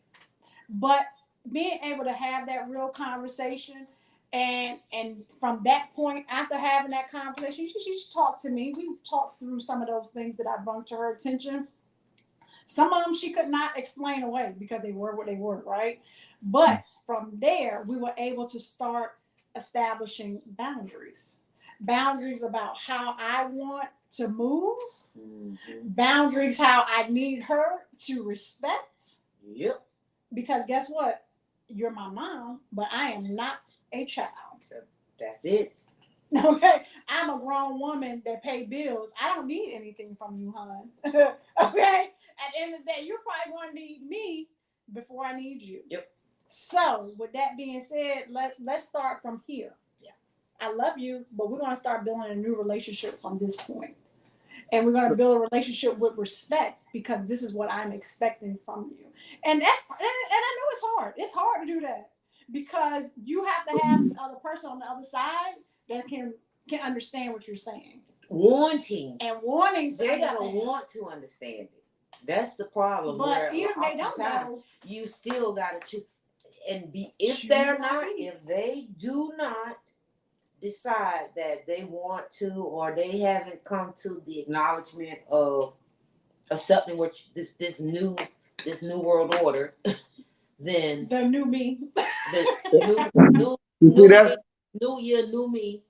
But being able to have that real conversation and from that point, after having that conversation, she talked to me. We talked through some of those things that I brought to her attention. Some of them she could not explain away because they were what they were, right? But from there, we were able to start establishing boundaries. Boundaries about how I want to move, boundaries how I need her to respect. Yep. Because guess what? You're my mom, but I am not a child. That's it. Okay, I'm a grown woman that pay bills. I don't need anything from you, hon. Okay, at the end of the day, you're probably going to need me before I need you. Yep. So, with that being said, let's start from here. Yeah. I love you, but we're going to start building a new relationship from this point. And we're going to build a relationship with respect because this is what I'm expecting from you. And I know it's hard. It's hard to do that because you have to have the other person on the other side that can understand what you're saying. Wanting. They gotta want to understand it. That's the problem. But even they don't know. You still gotta choose and be if they do not decide that they want to or they haven't come to the acknowledgement of accepting what this new world order, then the new me. The new year, new me.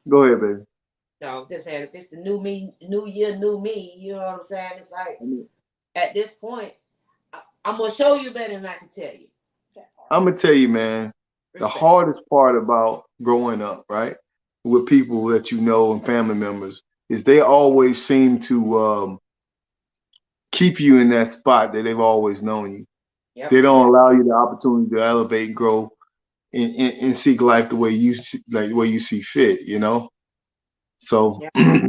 Go ahead, baby. No, I'm just saying if it's the new me, new year, new me, you know what I'm saying? It's like at this point, I'm gonna show you better than I can tell you. I'm gonna tell you, man, the hardest part about growing up, right, with people that you know and family members, is they always seem to keep you in that spot that they've always known you. Yep. They don't allow you the opportunity to elevate and grow and seek life the way like the way you see fit, you know. So Yeah.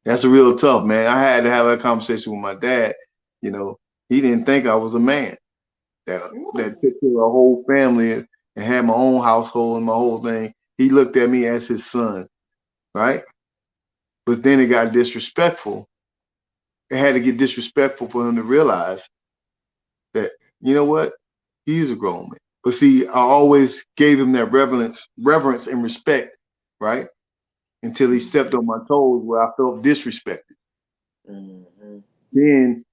that's a real tough, man. I had to have a conversation with my dad. You know, he didn't think I was a man that took care of a whole family and had my own household and my whole thing. He looked at me as his son, right? But then it got disrespectful. It had to get disrespectful for him to realize that, you know what, he's a grown man. But see, I always gave him that reverence and respect, right? Until he stepped on my toes where I felt disrespected. Mm-hmm. Then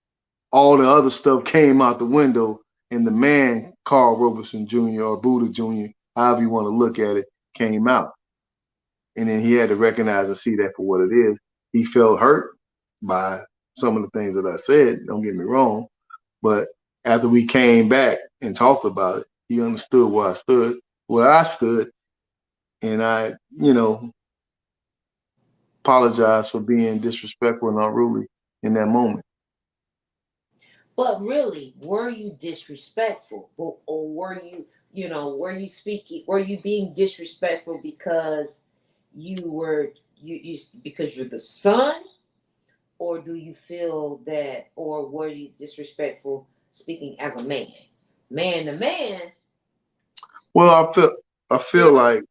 all the other stuff came out the window, and the man, Carl Roberson Jr. or Buddha Jr., however you want to look at it, came out. And then he had to recognize and see that for what it is. He felt hurt by some of the things that I said, don't get me wrong. But after we came back and talked about it, he understood where I stood, and I, apologized for being disrespectful and unruly in that moment. But really, were you disrespectful, or were you speaking? Were you being disrespectful because you because you're the son, or do you feel that, or were you disrespectful speaking as a man to man? Well, I feel like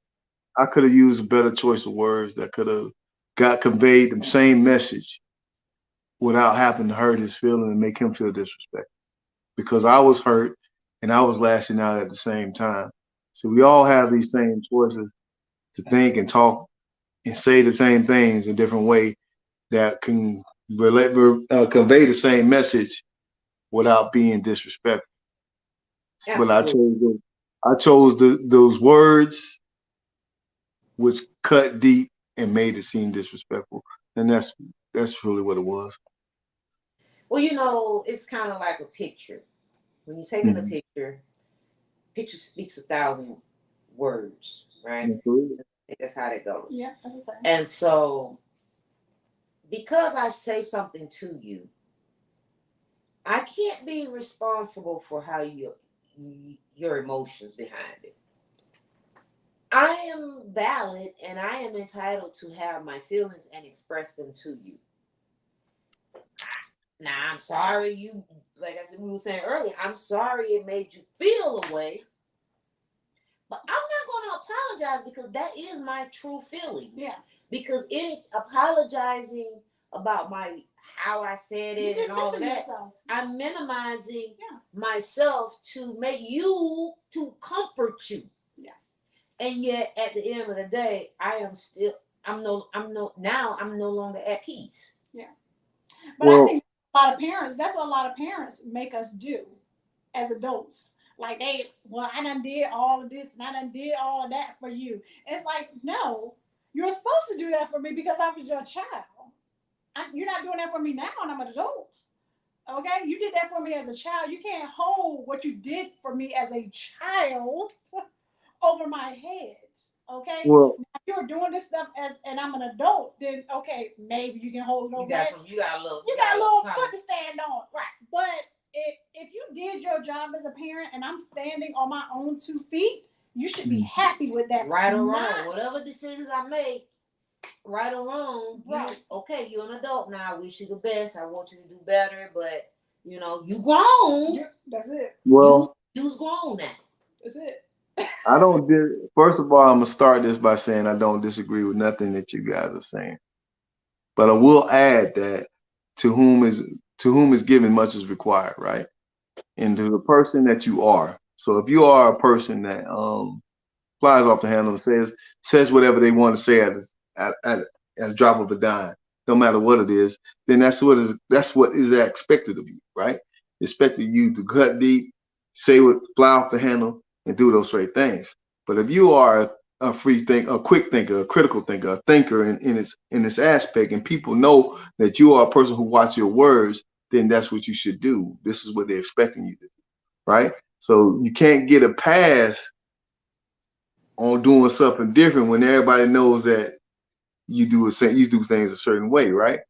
I could have used a better choice of words that could have got conveyed the same message without having to hurt his feeling and make him feel disrespected. Because I was hurt and I was lashing out at the same time. So we all have these same choices to think and talk and say the same things in different way that can convey the same message without being disrespectful. But Absolutely. I chose those words which cut deep and made it seem disrespectful, and that's really what it was. Well, it's kind of like a picture. When you're taking a Mhm. picture speaks 1,000 words, right? Absolutely. That's how that goes. Yeah, that's the same. And so, because I say something to you, I can't be responsible for how your emotions behind it. I am valid and I am entitled to have my feelings and express them to you. Now, I'm sorry like I said, we were saying earlier, I'm sorry it made you feel a way, but I'm not going to apologize because that is my true feelings. Yeah. Because apologizing about how I said it and all of that, I'm minimizing myself to make you, to comfort you. Yeah. And yet at the end of the day, I'm no longer at peace. Yeah. But I think that's what a lot of parents make us do as adults. Like I done did all of this and I done did all of that for you. And it's like, no, you're supposed to do that for me because I was your child. You're not doing that for me now and I'm an adult. Okay? You did that for me as a child. You can't hold what you did for me as a child over my head. Okay? Well, now, if you're doing this stuff and I'm an adult, then okay, maybe you can hold it over. You got a little foot to stand on. Right. But if you did your job as a parent and I'm standing on my own 2 feet, you should be happy with that. Right or wrong. Whatever decisions I make, right or wrong, you're an adult now. I wish you the best. I want you to do better, but you grown. That's it. Well, you's grown now. That's it. First of all, I'm gonna start this by saying I don't disagree with nothing that you guys are saying, but I will add that to whom is given, much is required, right? And to the person that you are. So if you are a person that flies off the handle and says whatever they want to say at a drop of a dime, no matter what it is, then that's what is expected of you, right? Expected you to cut deep, fly off the handle, and do those straight things. But if you are a quick thinker, a critical thinker, a thinker in its aspect, and people know that you are a person who watches your words, then that's what you should do. This is what they're expecting you to do, right? So you can't get a pass on doing something different when everybody knows that you do things a certain way, right?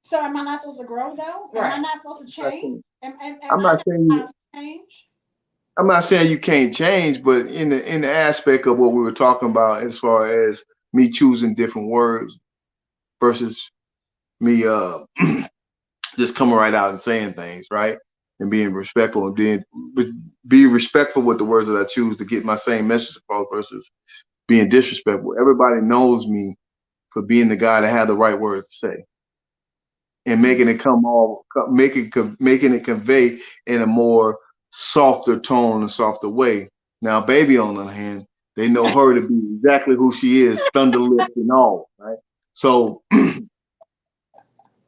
So am I not supposed to grow though? Right. Am I not supposed to change? I'm not saying change? I'm not saying you can't change, but in the aspect of what we were talking about, as far as me choosing different words versus me just coming right out and saying things, right? And being respectful and be respectful with the words that I choose to get my same message across versus being disrespectful. Everybody knows me for being the guy that had the right words to say and making it making it convey in a more softer tone and softer way. Now, baby, on the other hand, they know her to be exactly who she is, thunder lips and all, right? So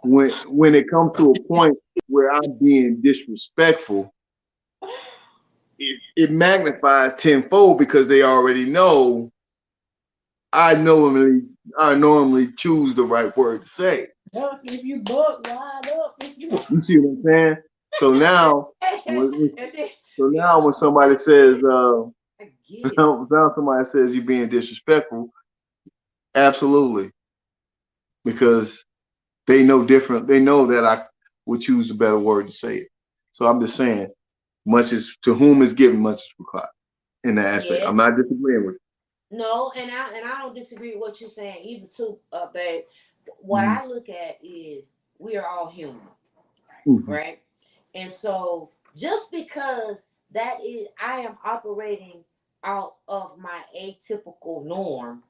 when it comes to a point where I'm being disrespectful, it magnifies tenfold because they already know I normally choose the right word to say. If you buck wide up, if you You see what I'm saying? So now, when somebody says, I get it. now somebody says you're being disrespectful, absolutely, because they know different. They know that I would choose a better word to say it. So I'm just saying, much as to whom is given, much is required in that aspect. Yes. I'm not disagreeing with you. No, and I don't disagree with what you're saying either, too, babe. What I look at is we are all human, right? And so just because that is, I am operating out of my atypical norm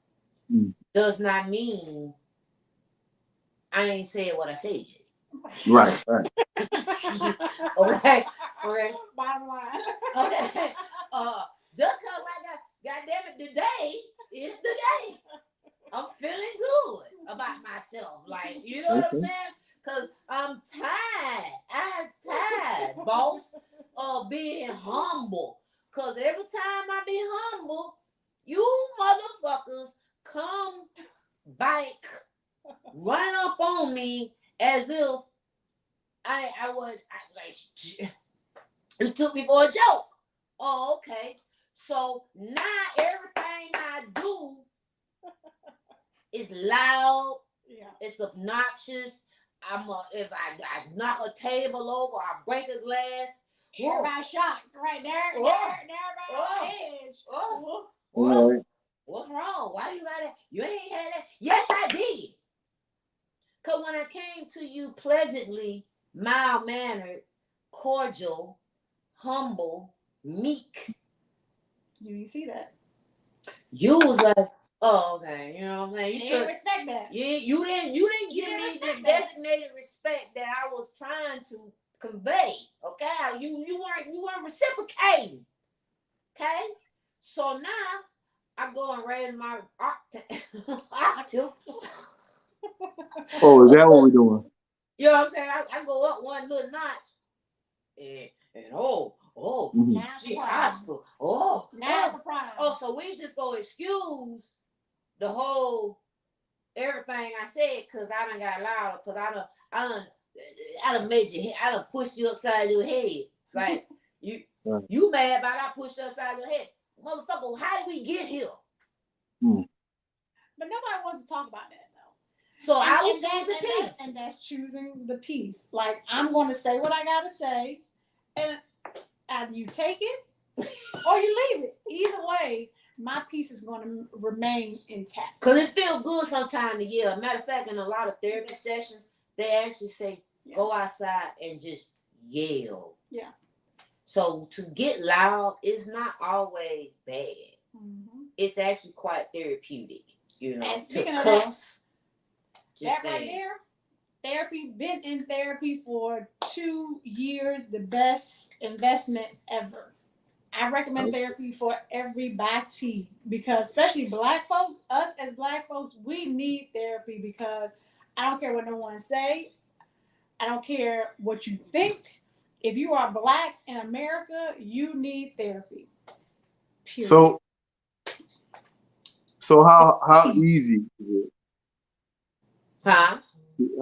does not mean I ain't saying what I said. Right. Okay. bottom line. Okay. Just cause I got, goddamn it, today is the day. I'm feeling good about myself. Like, you know what I'm saying? Cause I'm tired. I'm tired, boss, of being humble. Cause every time I be humble, you motherfuckers come back, run up on me as if you took me for a joke. Oh, okay. So now everything I do is loud. Yeah. It's obnoxious. If I knock a table over, I break a glass. Everybody shocked right there. There, edge. What's wrong? Why you got it? You ain't had that. Yes, I did. Cause when I came to you pleasantly, mild-mannered, cordial, humble, meek, you didn't see that. you was like, oh, okay, you know what I'm saying? You didn't respect that. You didn't give me the designated respect that I was trying to convey. Okay, you weren't reciprocating. Okay, so now I go and raise my octaves. Oh, is that what we're doing? You know what I'm saying? I go up one little notch, and she hostile. Now surprise. Oh, so we just go excuse the whole everything I said because I done got louder because I done made you. I done pushed you upside your head. Like you mad about I pushed you upside your head, motherfucker? How did we get here? But nobody wants to talk about that. So I was choosing peace. And that's choosing the peace. Like, I'm going to say what I got to say, and either you take it or you leave it. Either way, my peace is going to remain intact. Because it feels good sometimes to yell. Matter of fact, in a lot of therapy sessions, they actually say, go outside and just yell. Yeah. So to get loud is not always bad. It's actually quite therapeutic, you know, to cuss. That right there, therapy, been in therapy for 2 years, the best investment ever. I recommend therapy for everybody because especially Black folks, us as Black folks, we need therapy because I don't care what no one say. I don't care what you think. If you are Black in America, you need therapy. Period. So how easy is it? Huh?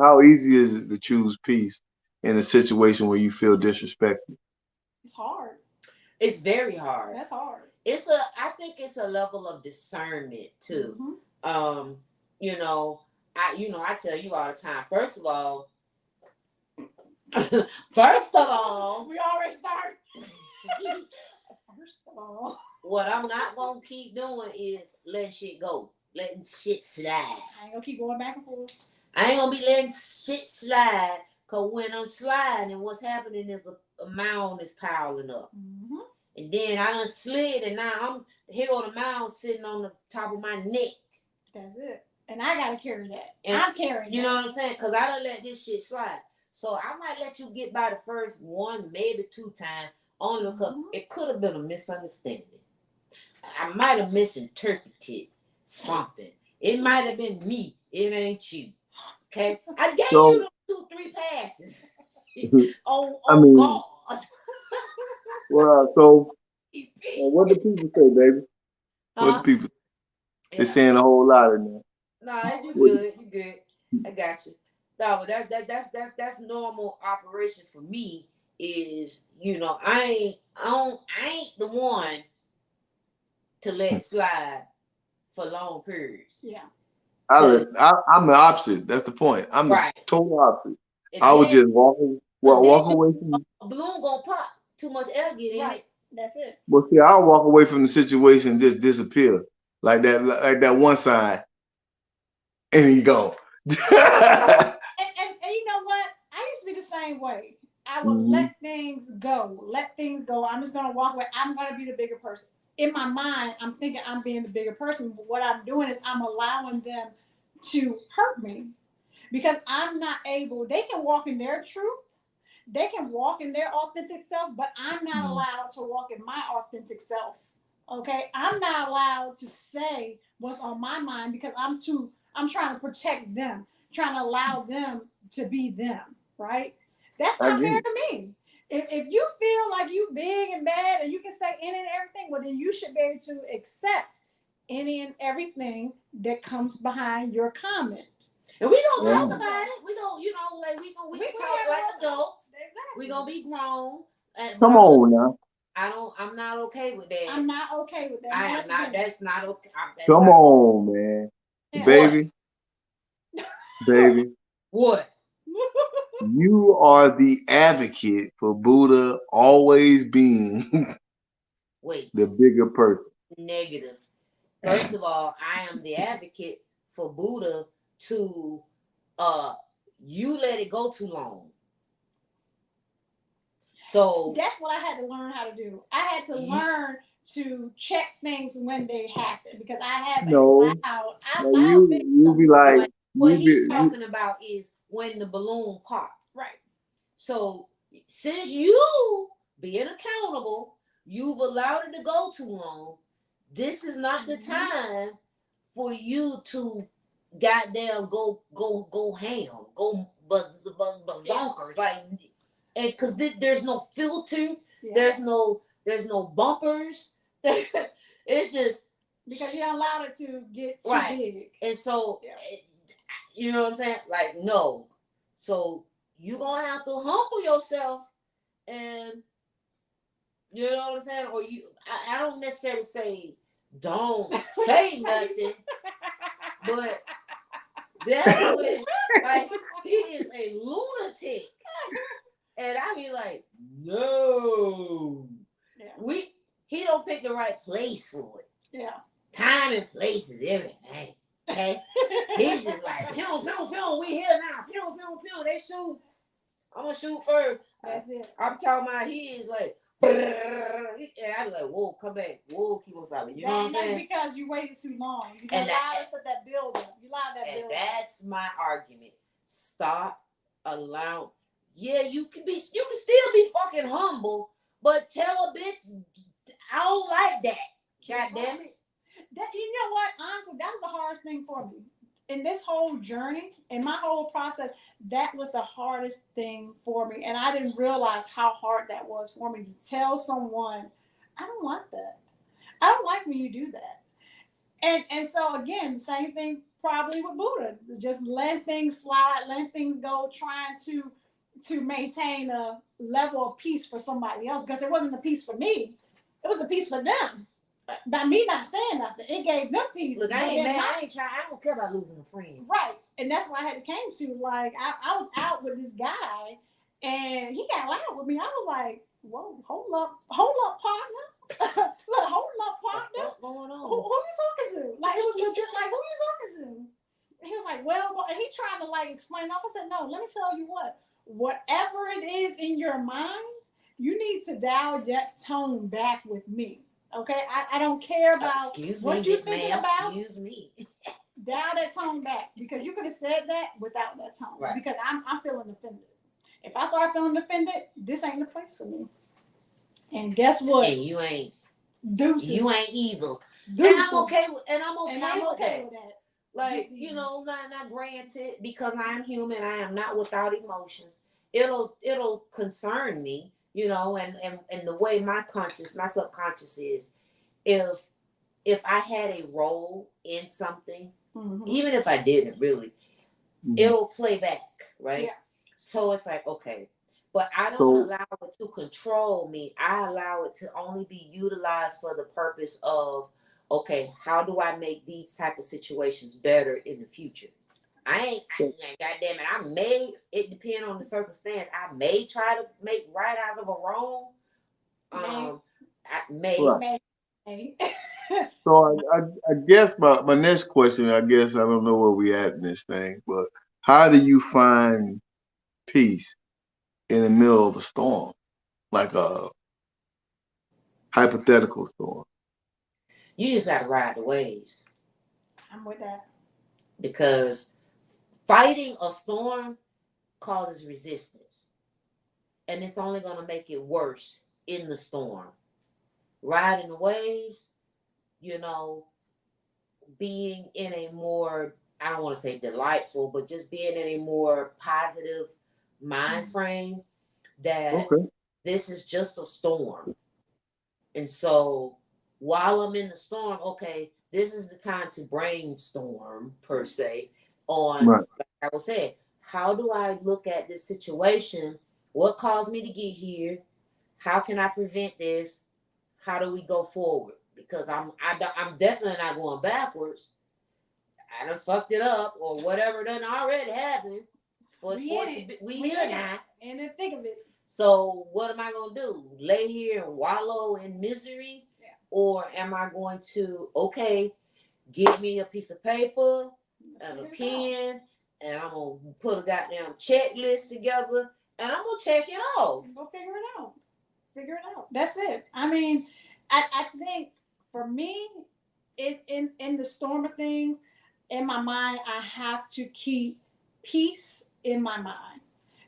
How easy is it to choose peace in a situation where you feel disrespected? It's hard. It's very hard. That's hard. I think it's a level of discernment too. You know, I tell you all the time. First of all, we already started. what I'm not gonna keep doing is letting shit go, letting shit slide. I ain't gonna keep going back and forth. I ain't gonna be letting shit slide, cause when I'm sliding, what's happening is a mound is piling up. Mm-hmm. And then I done slid, and now here go the mound sitting on the top of my neck. That's it. And I gotta carry that. And I'm carrying you that. know what I'm saying? Cause I done let this shit slide. So I might let you get by the first one, maybe 2 times, only because it could have been a misunderstanding. I might have misinterpreted something. It might have been me. It ain't you. Okay? I gave you 2-3 passes on God. Well, so what do people say, baby? What do people say? They're saying a whole lot in there. Nah, you good. You good. I got you. No, but that's normal operation for me. Is I ain't the one to let slide for long periods. Yeah. I'm the opposite. That's the point. I'm the total opposite. And I would just walk away from. A balloon gonna pop. Too much air get in it. That's it. Well, see, I'll walk away from the situation and just disappear like that one side, and he gone. And you know what? I used to be the same way. I would let things go. I'm just gonna walk away. I'm gonna be the bigger person. In my mind, I'm thinking I'm being the bigger person. But what I'm doing is I'm allowing them to hurt me because I'm not able. They can walk in their truth. They can walk in their authentic self, but I'm not allowed to walk in my authentic self. Okay? I'm not allowed to say what's on my mind because I'm trying to protect them, trying to allow them to be them, right? That's not fair to me. If you feel like you big and bad and you can say any and everything, well, then you should be able to accept any and everything that comes behind your comment. And we gonna talk about it. We gonna, we can talk like adults. Exactly. We gonna be grown. Come on now. I'm not okay with that. I'm not okay with that. I am not. That's not okay. Come on, man. Yeah. Baby. Baby. What? You are the advocate for Buddha always being the bigger person. Negative. First of all, I am the advocate for Buddha to you let it go too long. So that's what I had to learn how to do. I had to learn to check things when they happen because I have you be like what he's talking about is when the balloon popped. Right. So since you being accountable, you've allowed it to go too long. This is not the time for you to goddamn go ham, go bazonkers, like, and because there's no filter, there's no bumpers. It's just because you allowed it to get too big, and so you know what I'm saying? Like, no, so you gonna have to humble yourself, and you know what I'm saying? Or I don't necessarily say don't say nothing, but that's when, like, he is a lunatic, and I be like, no, he don't pick the right place for it. Yeah, time and place is everything. Okay, he's just like, pew, pew, pew, we here now, pew, pew, pew. They shoot. I'm gonna shoot first. That's it. I'm talking about he is like, and I be like, whoa, come back, whoa, keep on stopping. You know what I'm saying? That's because you waited too long. You allowed us to that build up. You allowed that build up. That's my argument. Stop allowing. Yeah, you can still be fucking humble, but tell a bitch, I don't like that. God damn it. You know what? Honestly, that was the hardest thing for me. In this whole journey, in my whole process, that was the hardest thing for me. And I didn't realize how hard that was for me to tell someone, I don't like that. I don't like when you do that. And so again, same thing probably with Buddha. Just letting things slide, letting things go, trying to maintain a level of peace for somebody else. Because it wasn't a peace for me. It was a peace for them. By me not saying nothing, it gave them peace. Look, I ain't mad. I don't care about losing a friend. Right. And that's why I had to came to, like, I was out with this guy and he got loud with me. I was like, whoa, hold up, partner. Look, Like, it was legit, like, who you talking to? And he was like, well, and he trying to like explain off. I said, no, let me tell you what. Whatever it is in your mind, you need to dial that tone back with me. Okay? I don't care about what you're thinking about. Excuse me. Dial that tone back, because you could have said that without that tone. Right. Because I'm feeling offended. If I start feeling offended, this ain't the place for me. And guess what? And you ain't. Deuces. You ain't evil. Deuces. And I'm okay with that. with that. Like, you know, not granted, because I'm human, I am not without emotions. It'll concern me, you know, and the way my subconscious is, if I had a role in something, even if I didn't really, it'll play back, right? Yeah. So it's like, okay, but I don't allow it to control me. I allow it to only be utilized for the purpose of, okay, how do I make these type of situations better in the future? I ain't goddamn it. I may, it depend on the circumstance. I may try to make right out of a wrong. I may. So I guess my next question, I guess I don't know where we at in this thing, but how do you find peace in the middle of a storm, like a hypothetical storm? You just gotta ride the waves. I'm with that. Because fighting a storm causes resistance. And it's only gonna make it worse in the storm. Riding the waves, you know, being in a more, I don't want to say delightful, but just being in a more positive mind frame that this is just a storm. And so while I'm in the storm, okay, this is the time to brainstorm, per se, on, like I was saying, how do I look at this situation? What caused me to get here? How can I prevent this? How do we go forward? Because I'm definitely not going backwards. I done fucked it up, or whatever done already happened. We here now. And then think of it. So what am I gonna do? Lay here and wallow in misery? Yeah. Or am I going to, okay, give me a piece of paper and a pen, and I'm gonna put a goddamn checklist together, and I'm gonna check it off. Go figure it out. That's it. I mean, I think for me, in the storm of things, in my mind, I have to keep peace in my mind.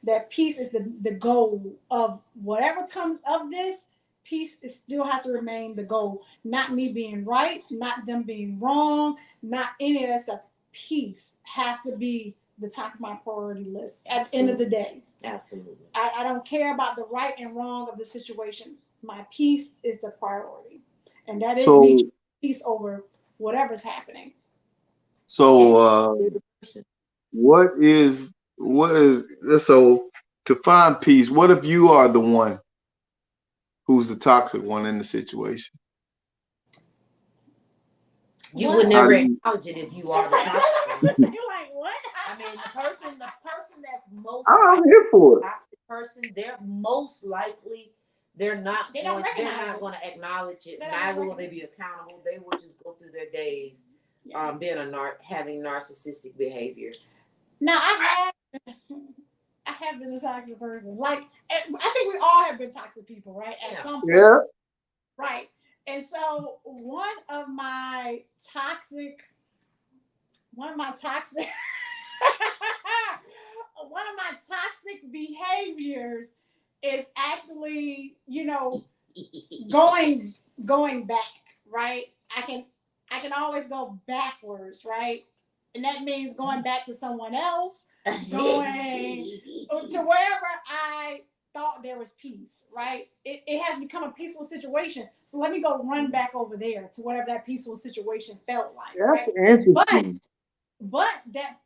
That peace is the goal of whatever comes of this. Peace still has to remain the goal. Not me being right, not them being wrong, not any of that stuff. Peace has to be the top of my priority list at the end of the day. Absolutely. I don't care about the right and wrong of the situation. My peace is the priority. And that is me peace over whatever's happening. So what is so to find peace, what if you are the one who's the toxic one in the situation? You would never acknowledge it if you are the toxic one. You're like, what? I mean, the person that's most I'm here for it. toxic person, they're most likely they're not going to acknowledge it. Neither will they be accountable. They will just go through their days having narcissistic behavior. Now I have been a toxic person. Like, I think we all have been toxic people, right? At some point. Yeah. Right. And so one of my toxic behaviors is actually, going back, right? I can always go backwards, right? And that means going back to someone else, going to wherever I thought there was peace, right? It has become a peaceful situation. So let me go run back over there to whatever that peaceful situation felt like. That's right? interesting. But that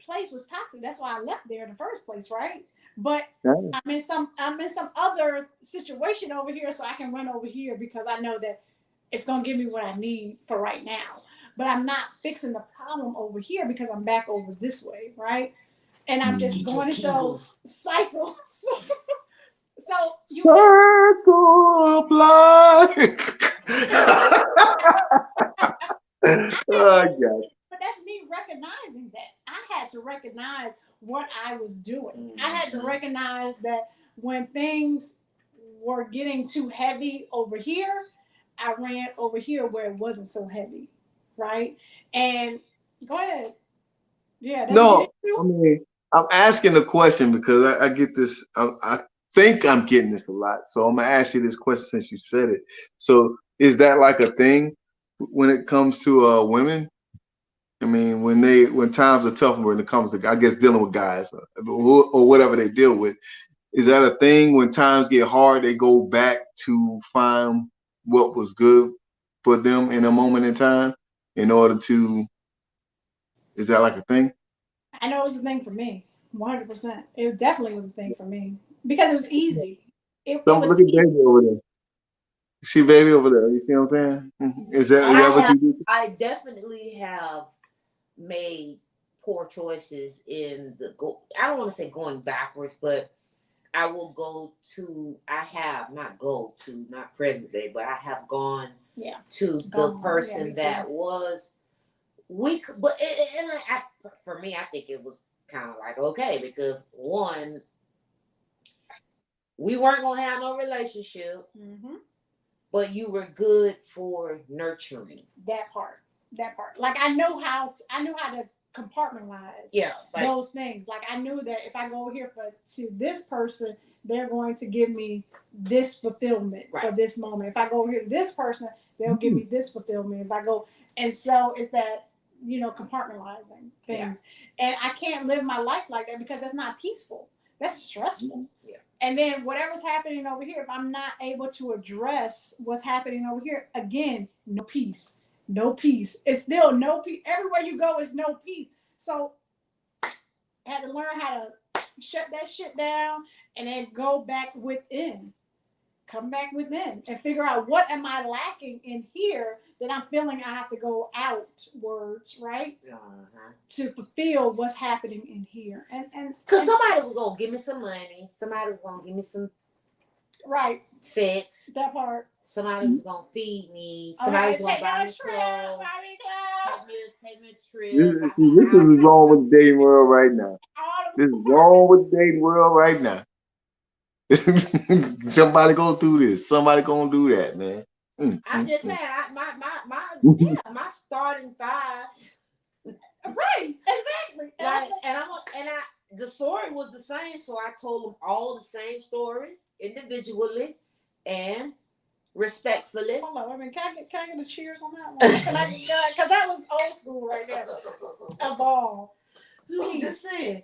place was toxic. That's why I left there in the first place, right? But I'm in some other situation over here, so I can run over here because I know that it's gonna give me what I need for right now. But I'm not fixing the problem over here because I'm back over this way, right? And I'm just going into those cycles. So circle of life. Oh, God. But that's me recognizing that. I had to recognize what I was doing. I had to recognize that when things were getting too heavy over here, I ran over here where it wasn't so heavy, right? And go ahead. Yeah, that's what you No, did too? I mean, I'm asking the question because I get this. I think I'm getting this a lot. So I'm gonna ask you this question since you said it. So is that like a thing when it comes to women? I mean, when times are tough, when it comes to, I guess, dealing with guys or whatever they deal with, is that a thing when times get hard, they go back to find what was good for them in a moment in time in order to, is that like a thing? I know it was a thing for me, 100%. It definitely was a thing for me because it was easy. It Don't was look at easy. baby over there. You see baby over there. You see what I'm saying? Is that what you do? I definitely have made poor choices in I don't want to say going backwards, but I will go to. I have not go to not present day, but I have gone to the person that was weak. But for me, I think it was kind of like okay because one, we weren't gonna have no relationship, but you were good for nurturing. That part. Like I knew how to compartmentalize those things. Like I knew that if I go here to this person, they're going to give me this fulfillment for this moment. If I go here to this person, they'll give me this fulfillment. If I go, and so it's that compartmentalizing things, and I can't live my life like that because that's not peaceful. That's stressful. Yeah. And then whatever's happening over here, if I'm not able to address what's happening over here, again, no peace. No peace. It's still no peace. Everywhere you go is no peace. So I had to learn how to shut that shit down and then go back within. Come back within and figure out what am I lacking in here that I'm feeling I have to go outwards, right? To fulfill what's happening in here. And because somebody was gonna give me some money, somebody was gonna give me some sex. That part. Somebody was gonna feed me. Somebody was gonna buy me clothes. Take me a trip. This is wrong with the dating world right now. This is wrong with the dating world right now. Somebody gonna do this. Somebody gonna do that, man. I'm just saying, my starting five. Right, exactly. The story was the same, so I told them all the same story individually and respectfully. Hold on, can I get a cheers on that one? Because that was old school right there. Evolve. I'm just saying.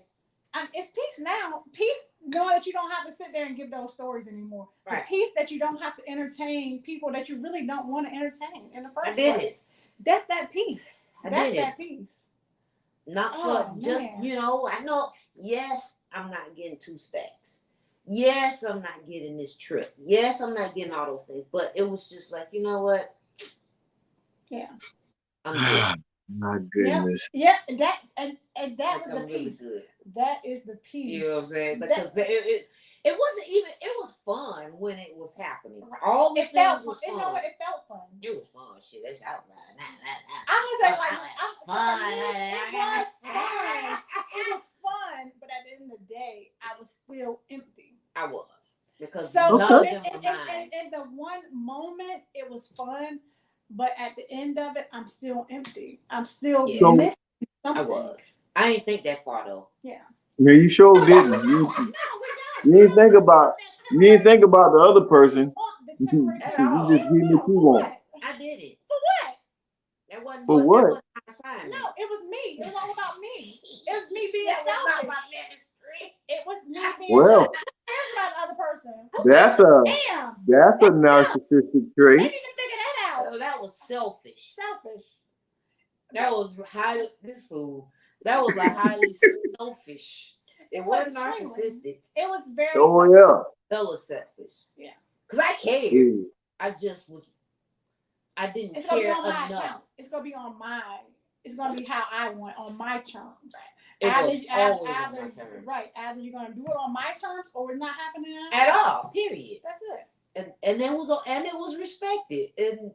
It's peace now. Peace knowing that you don't have to sit there and give those stories anymore. Right. The peace that you don't have to entertain people that you really don't want to entertain in the first place. That's that peace. That's that peace. Not for just, I know, yes, I'm not getting 2 stacks. Yes, I'm not getting this trip. Yes, I'm not getting all those things. But it was just like, you know what? Yeah. I'm good. My goodness. Yeah, that was the peace. Really that is the peace. You know what I'm saying? Because it wasn't even. It was fun when it was happening. All the things was fun. It felt fun. It was fun. Shit, that's out loud. I'm gonna say it was fun. It was fun, but at the end of the day, I was still empty. I was because in the one moment it was fun. But at the end of it, I'm still empty. I'm still missing something. I was. I ain't think that far though. Yeah. Yeah, you sure didn't. You didn't think about the other person. You just did what you want. I did it. For what? That wasn't for what? That wasn't my assignment. No, it was me. It was all about me. It was me being selfish. It was me being selfish. It's about the other person. That's a narcissistic trait. They need to figure that out. Oh, that was selfish. Selfish. That was highly That was a highly selfish. It wasn't narcissistic. It was very That was selfish. Yeah. Because I cared. Yeah. I just was I didn't care enough. It's gonna be on my it's gonna be how I want on my terms. Either you're gonna do it on my terms or it's not happening at all. Period. That's it. And it was respected, and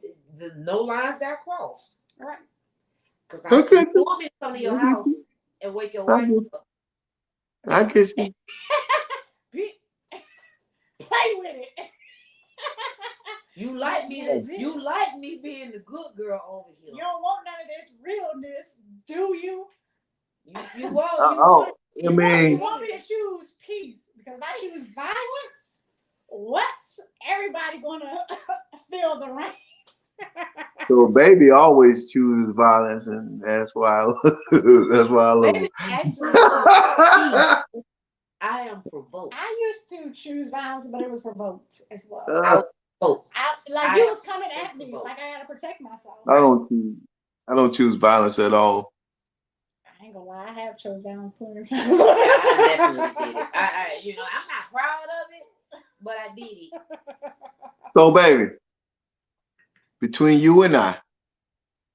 no lines got crossed. Right. Cause Okay. you want me to come to your house and wake your wife up. I can see. Play with it. You like me being the good girl over here. You don't want none of this realness, do you? You want you want me to choose peace. Because if I choose violence, what's everybody gonna feel the rain? So baby always chooses violence, and that's why that's why I love Baby, her. actually, I am provoked. I used to choose violence, but it was provoked as well. I was provoked. You was coming at me, like I gotta protect myself. I don't choose violence at all. I ain't gonna lie, I have chose violence plenty of times. I definitely did it. I'm not proud of it, but I did it. So baby, between you and I,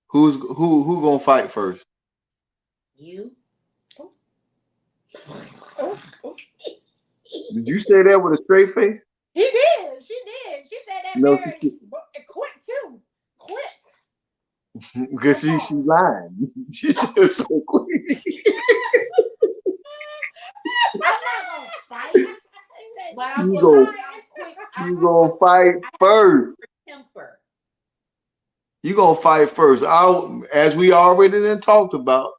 who gonna fight first? You. Did you say that with a straight face? He did. She did. She said that very quick too. Quick. Because she lied. She said so quick. I'm not gonna fight, but I'm You gonna fight first. Temper. You gonna fight first. As we already then talked about,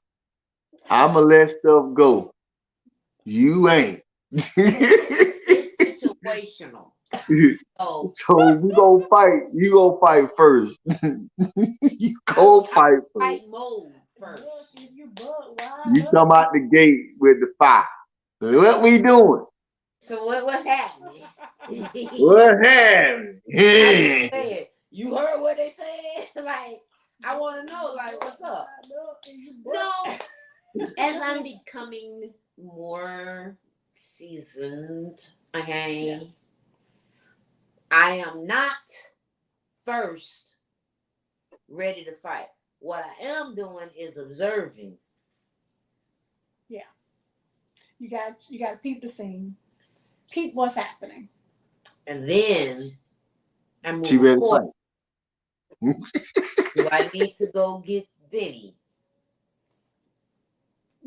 I'ma let stuff go. You ain't. It's situational. So we gonna fight. You gonna fight first. You go fight first. Fight mode first. You come out the gate with the fire. So what we doing? So what's happening? What happened? You heard what they said? Like, I want to know, like, what's up? No, as I'm becoming more seasoned, okay, I am not first ready to fight. What I am doing is observing. Yeah. You got to peep the scene. Peep what's happening. And then I move She ready to fight. Do I need to go get Vinny?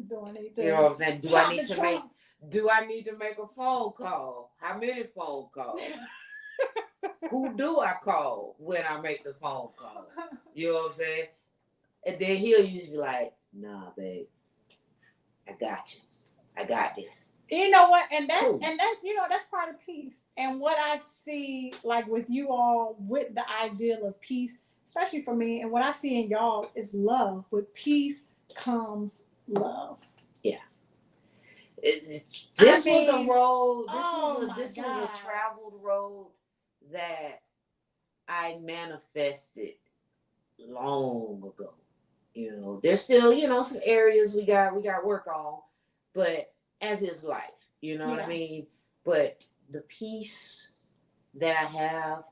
Doing anything. You know what I'm saying? Do I need to make a phone call? How many phone calls? Who do I call when I make the phone call? You know what I'm saying? And then he'll usually be like, nah, babe, I got you. I got this. You know what? And that's that's part of peace. And what I see, like with you all, with the ideal of peace, especially for me, and what I see in y'all is love. With peace comes love. Yeah. This was a road. This was a traveled road that I manifested long ago. You know, there's still, some areas we got work on, but as is life, you know what I mean? But the peace that I have,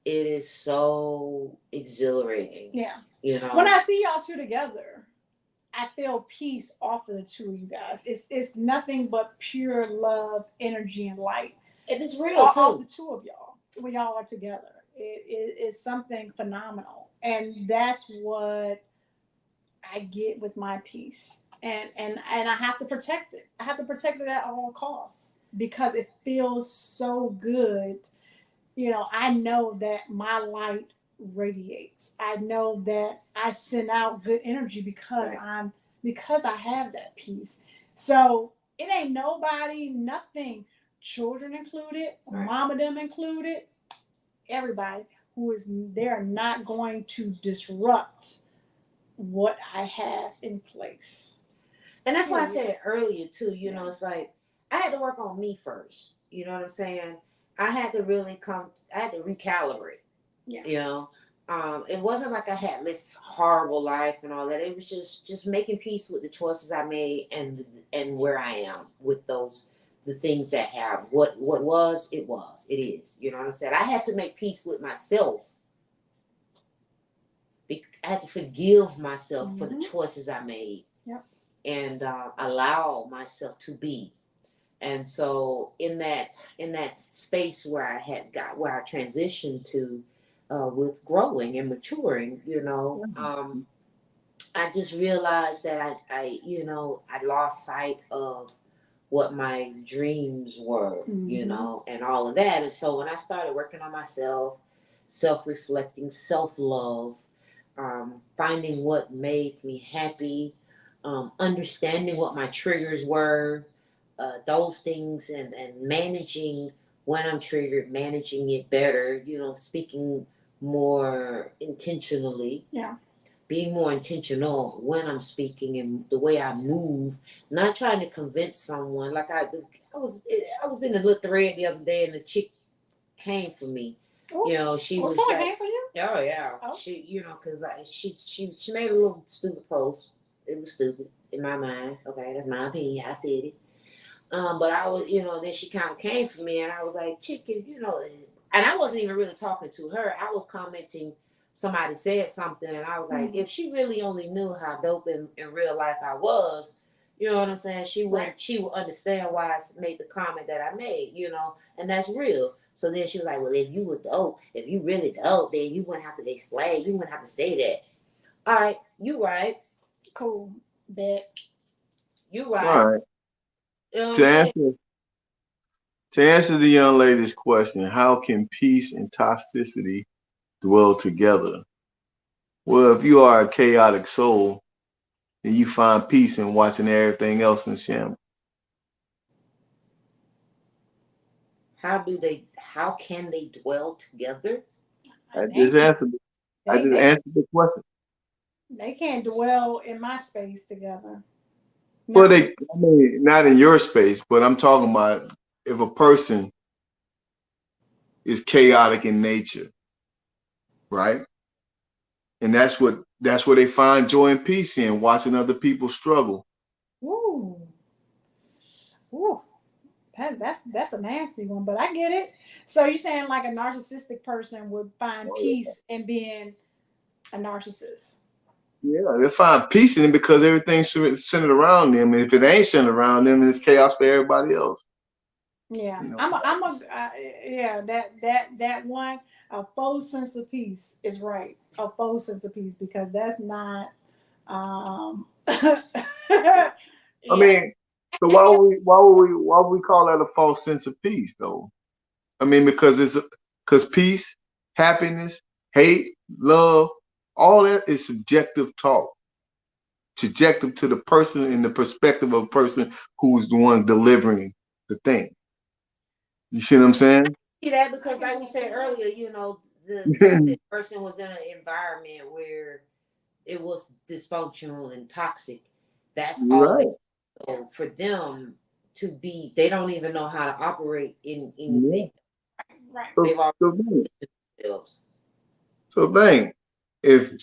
it is so exhilarating. Yeah. You know, when I see y'all two together, I feel peace off of the two of you guys. It's nothing but pure love, energy, and light. And it's real too. All the two of y'all, when y'all are together, it is something phenomenal, and that's what I get with my peace. And I have to protect it. I have to protect it at all costs because it feels so good. I know that my light radiates. I know that I send out good energy because I have that peace. So it ain't nobody, nothing, children included, mama them included, everybody who is there not going to disrupt what I have in place. And that's why I said it earlier too, it's like I had to work on me first. You know what I'm saying? I had to really recalibrate. Yeah. It wasn't like I had this horrible life and all that. It was just making peace with the choices I made and where I am with the things that have what was, it is. You know what I'm saying? I had to make peace with myself. I had to forgive myself for the choices I made. Yep. And allow myself to be. And so in that space where I transitioned to with growing and maturing, I just realized that I lost sight of what my dreams were, and all of that. And so when I started working on myself, self-reflecting, self-love, finding what made me happy, understanding what my triggers were, those things, and managing when I'm triggered, managing it better, speaking more intentionally. Yeah. Being more intentional when I'm speaking and the way I move, not trying to convince someone. Like I was in a little thread the other day, and the chick came for me. Ooh. She Well, was someone like, came for you? "Oh yeah." Oh. She, because she made a little stupid post. It was stupid in my mind. Okay, that's my opinion. I said it. But I was, then she kind of came for me, and I was like, chicken, and I wasn't even really talking to her. I was commenting. Somebody said something, and I was like, if she really only knew how dope in real life I was, you know what I'm saying? She would understand why I made the comment that I made, and that's real. So then she was like, well, if you was dope, if you really dope, then you wouldn't have to explain, you wouldn't have to say that. All right, you right. Cool. Bet. You right. All right. To answer the young lady's question, how can peace and toxicity dwell together? Well, if you are a chaotic soul, then you find peace in watching everything else in shambles. How can they dwell together? I just answered the question. They can't dwell in my space together. No. Well, I mean, not in your space, but I'm talking about if a person is chaotic in nature, right? And that's where they find joy and peace in, watching other people struggle. Ooh. Ooh. That's a nasty one, but I get it. So you're saying like a narcissistic person would find peace in being a narcissist? Yeah, they find peace in it because everything's centered around them. And if it ain't centered around them, then it's chaos for everybody else. Yeah, You know? yeah, that one, a faux sense of peace is right. A faux sense of peace, because that's not, yeah. I mean, so why would we call that a false sense of peace though? I mean, because peace, happiness, hate, love, all that is subjective talk. Subjective to the person in the perspective of a person who's the one delivering the thing. You see what I'm saying? See that, because like we said earlier, the person was in an environment where it was dysfunctional and toxic. That's all Right. So for them to be, they don't even know how to operate in anything. Right. They've already themselves. So think, if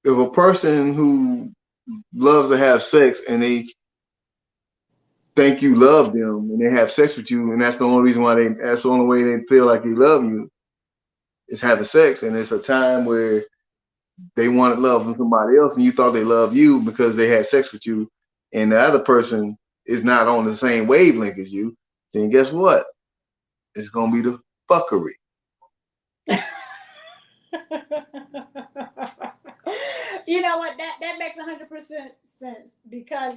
a person who loves to have sex and they think you love them and they have sex with you, and that's the only reason why that's the only way they feel like they love you is having sex, and it's a time where they wanted love from somebody else and you thought they love you because they had sex with you, and the other person is not on the same wavelength as you, then guess what? It's gonna be the fuckery. You know what? That makes 100% sense, because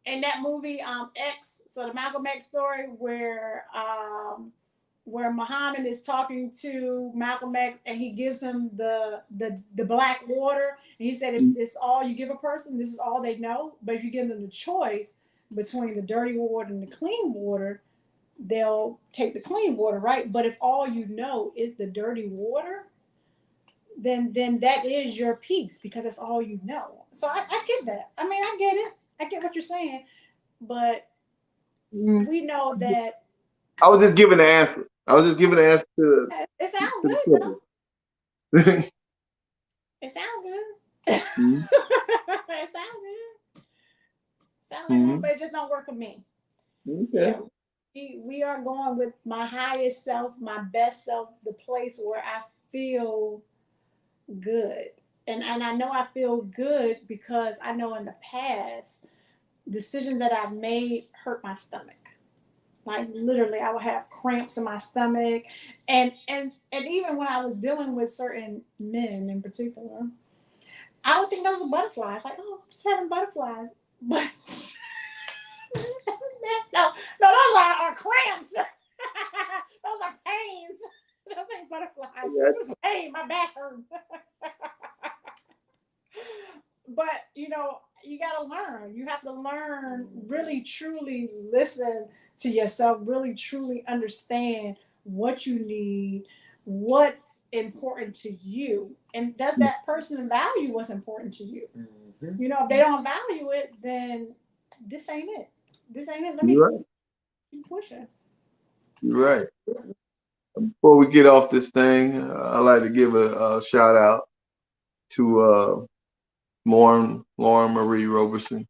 in that movie X, so the Malcolm X story, where Muhammad is talking to Malcolm X and he gives him the black water, and he said, if this all you give a person, this is all they know. But if you give them the choice between the dirty water and the clean water, they'll take the clean water, right? But if all you know is the dirty water, then that is your peace, because that's all you know. So I get that. I mean, I get it. I get what you're saying, but we know that. I was just giving the answer. I was just giving the answer to it sounds good, though. It sounds good. It sounds good. Sounds like good, but it just don't work for me. Okay. Yeah, we are going with my highest self, my best self, the place where I feel good. And I know I feel good because I know in the past, decisions that I've made hurt my stomach. Like literally, I would have cramps in my stomach, and even when I was dealing with certain men in particular, I don't think those are butterflies. Like, oh, I'm just having butterflies. But no, those are cramps. Those are pains. Those ain't butterflies. It's pain. My back hurts. But you know, you gotta learn. You have to learn, really truly listen to yourself, really truly understand what you need, what's important to you, and does that person value what's important to you? Mm-hmm. You know, if they don't value it, then this ain't it. This ain't it. Let me keep pushing. You're right. Before we get off this thing, I'd like to give a shout out to Lauren Marie Roberson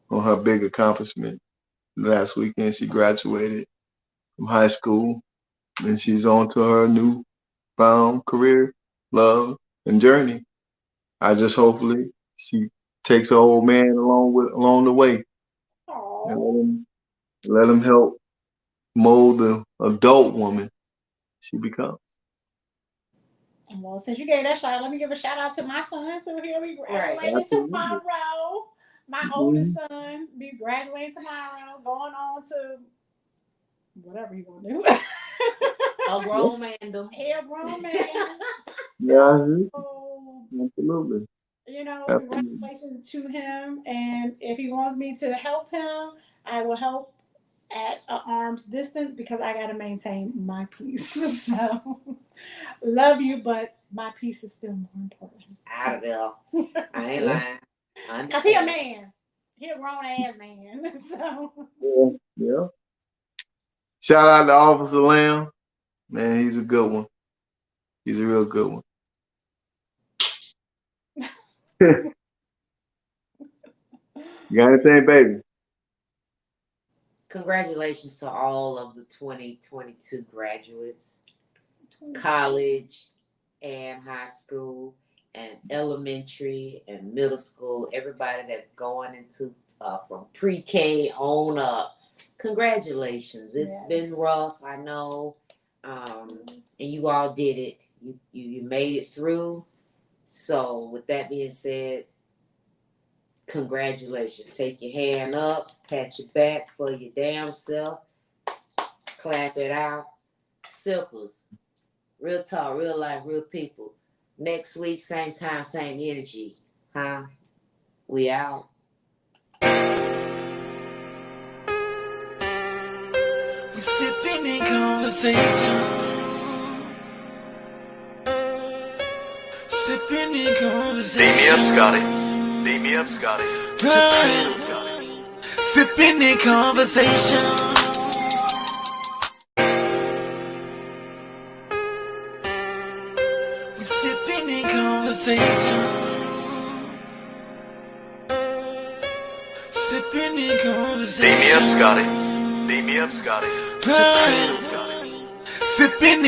on her big accomplishment. Last weekend, she graduated from high school, and she's on to her newfound career, love, and journey. I just hopefully she takes her old man along the way, and let him help mold the adult woman she becomes. Well, since you gave that shout out, let me give a shout out to my son. So he'll be graduating tomorrow. My oldest son be graduating tomorrow, going on to whatever he's gonna do. A grown man, them. A grown man. Yeah, absolutely. You know, congratulations to him. And if he wants me to help him, I will help at an arm's distance because I got to maintain my peace. So, love you, but my peace is still more important. Out of there. I ain't lying. Because he a man. He a grown ass man. So. Yeah. Shout out to Officer Lamb. Man, he's a good one. He's a real good one. You got anything, baby? Congratulations to all of the 2022 graduates, college and high school and elementary and middle school, everybody that's going into from pre-K on up. Congratulations. It's been rough, I know, and you all did it. You made it through. So with that being said, congratulations. Take your hand up, pat your back for your damn self, clap it out. Sippas, real talk, real life, real people. Next week, same time, same energy. Huh? We out. We sipping in conversation. Sipping in conversation. Beat me up, Scotty. Beat me up, Scotty. Sipping in conversation. We sipping in conversation. Sipping in conversation. Beat me up, Scotty. Beat me up, Scotty. Sipping in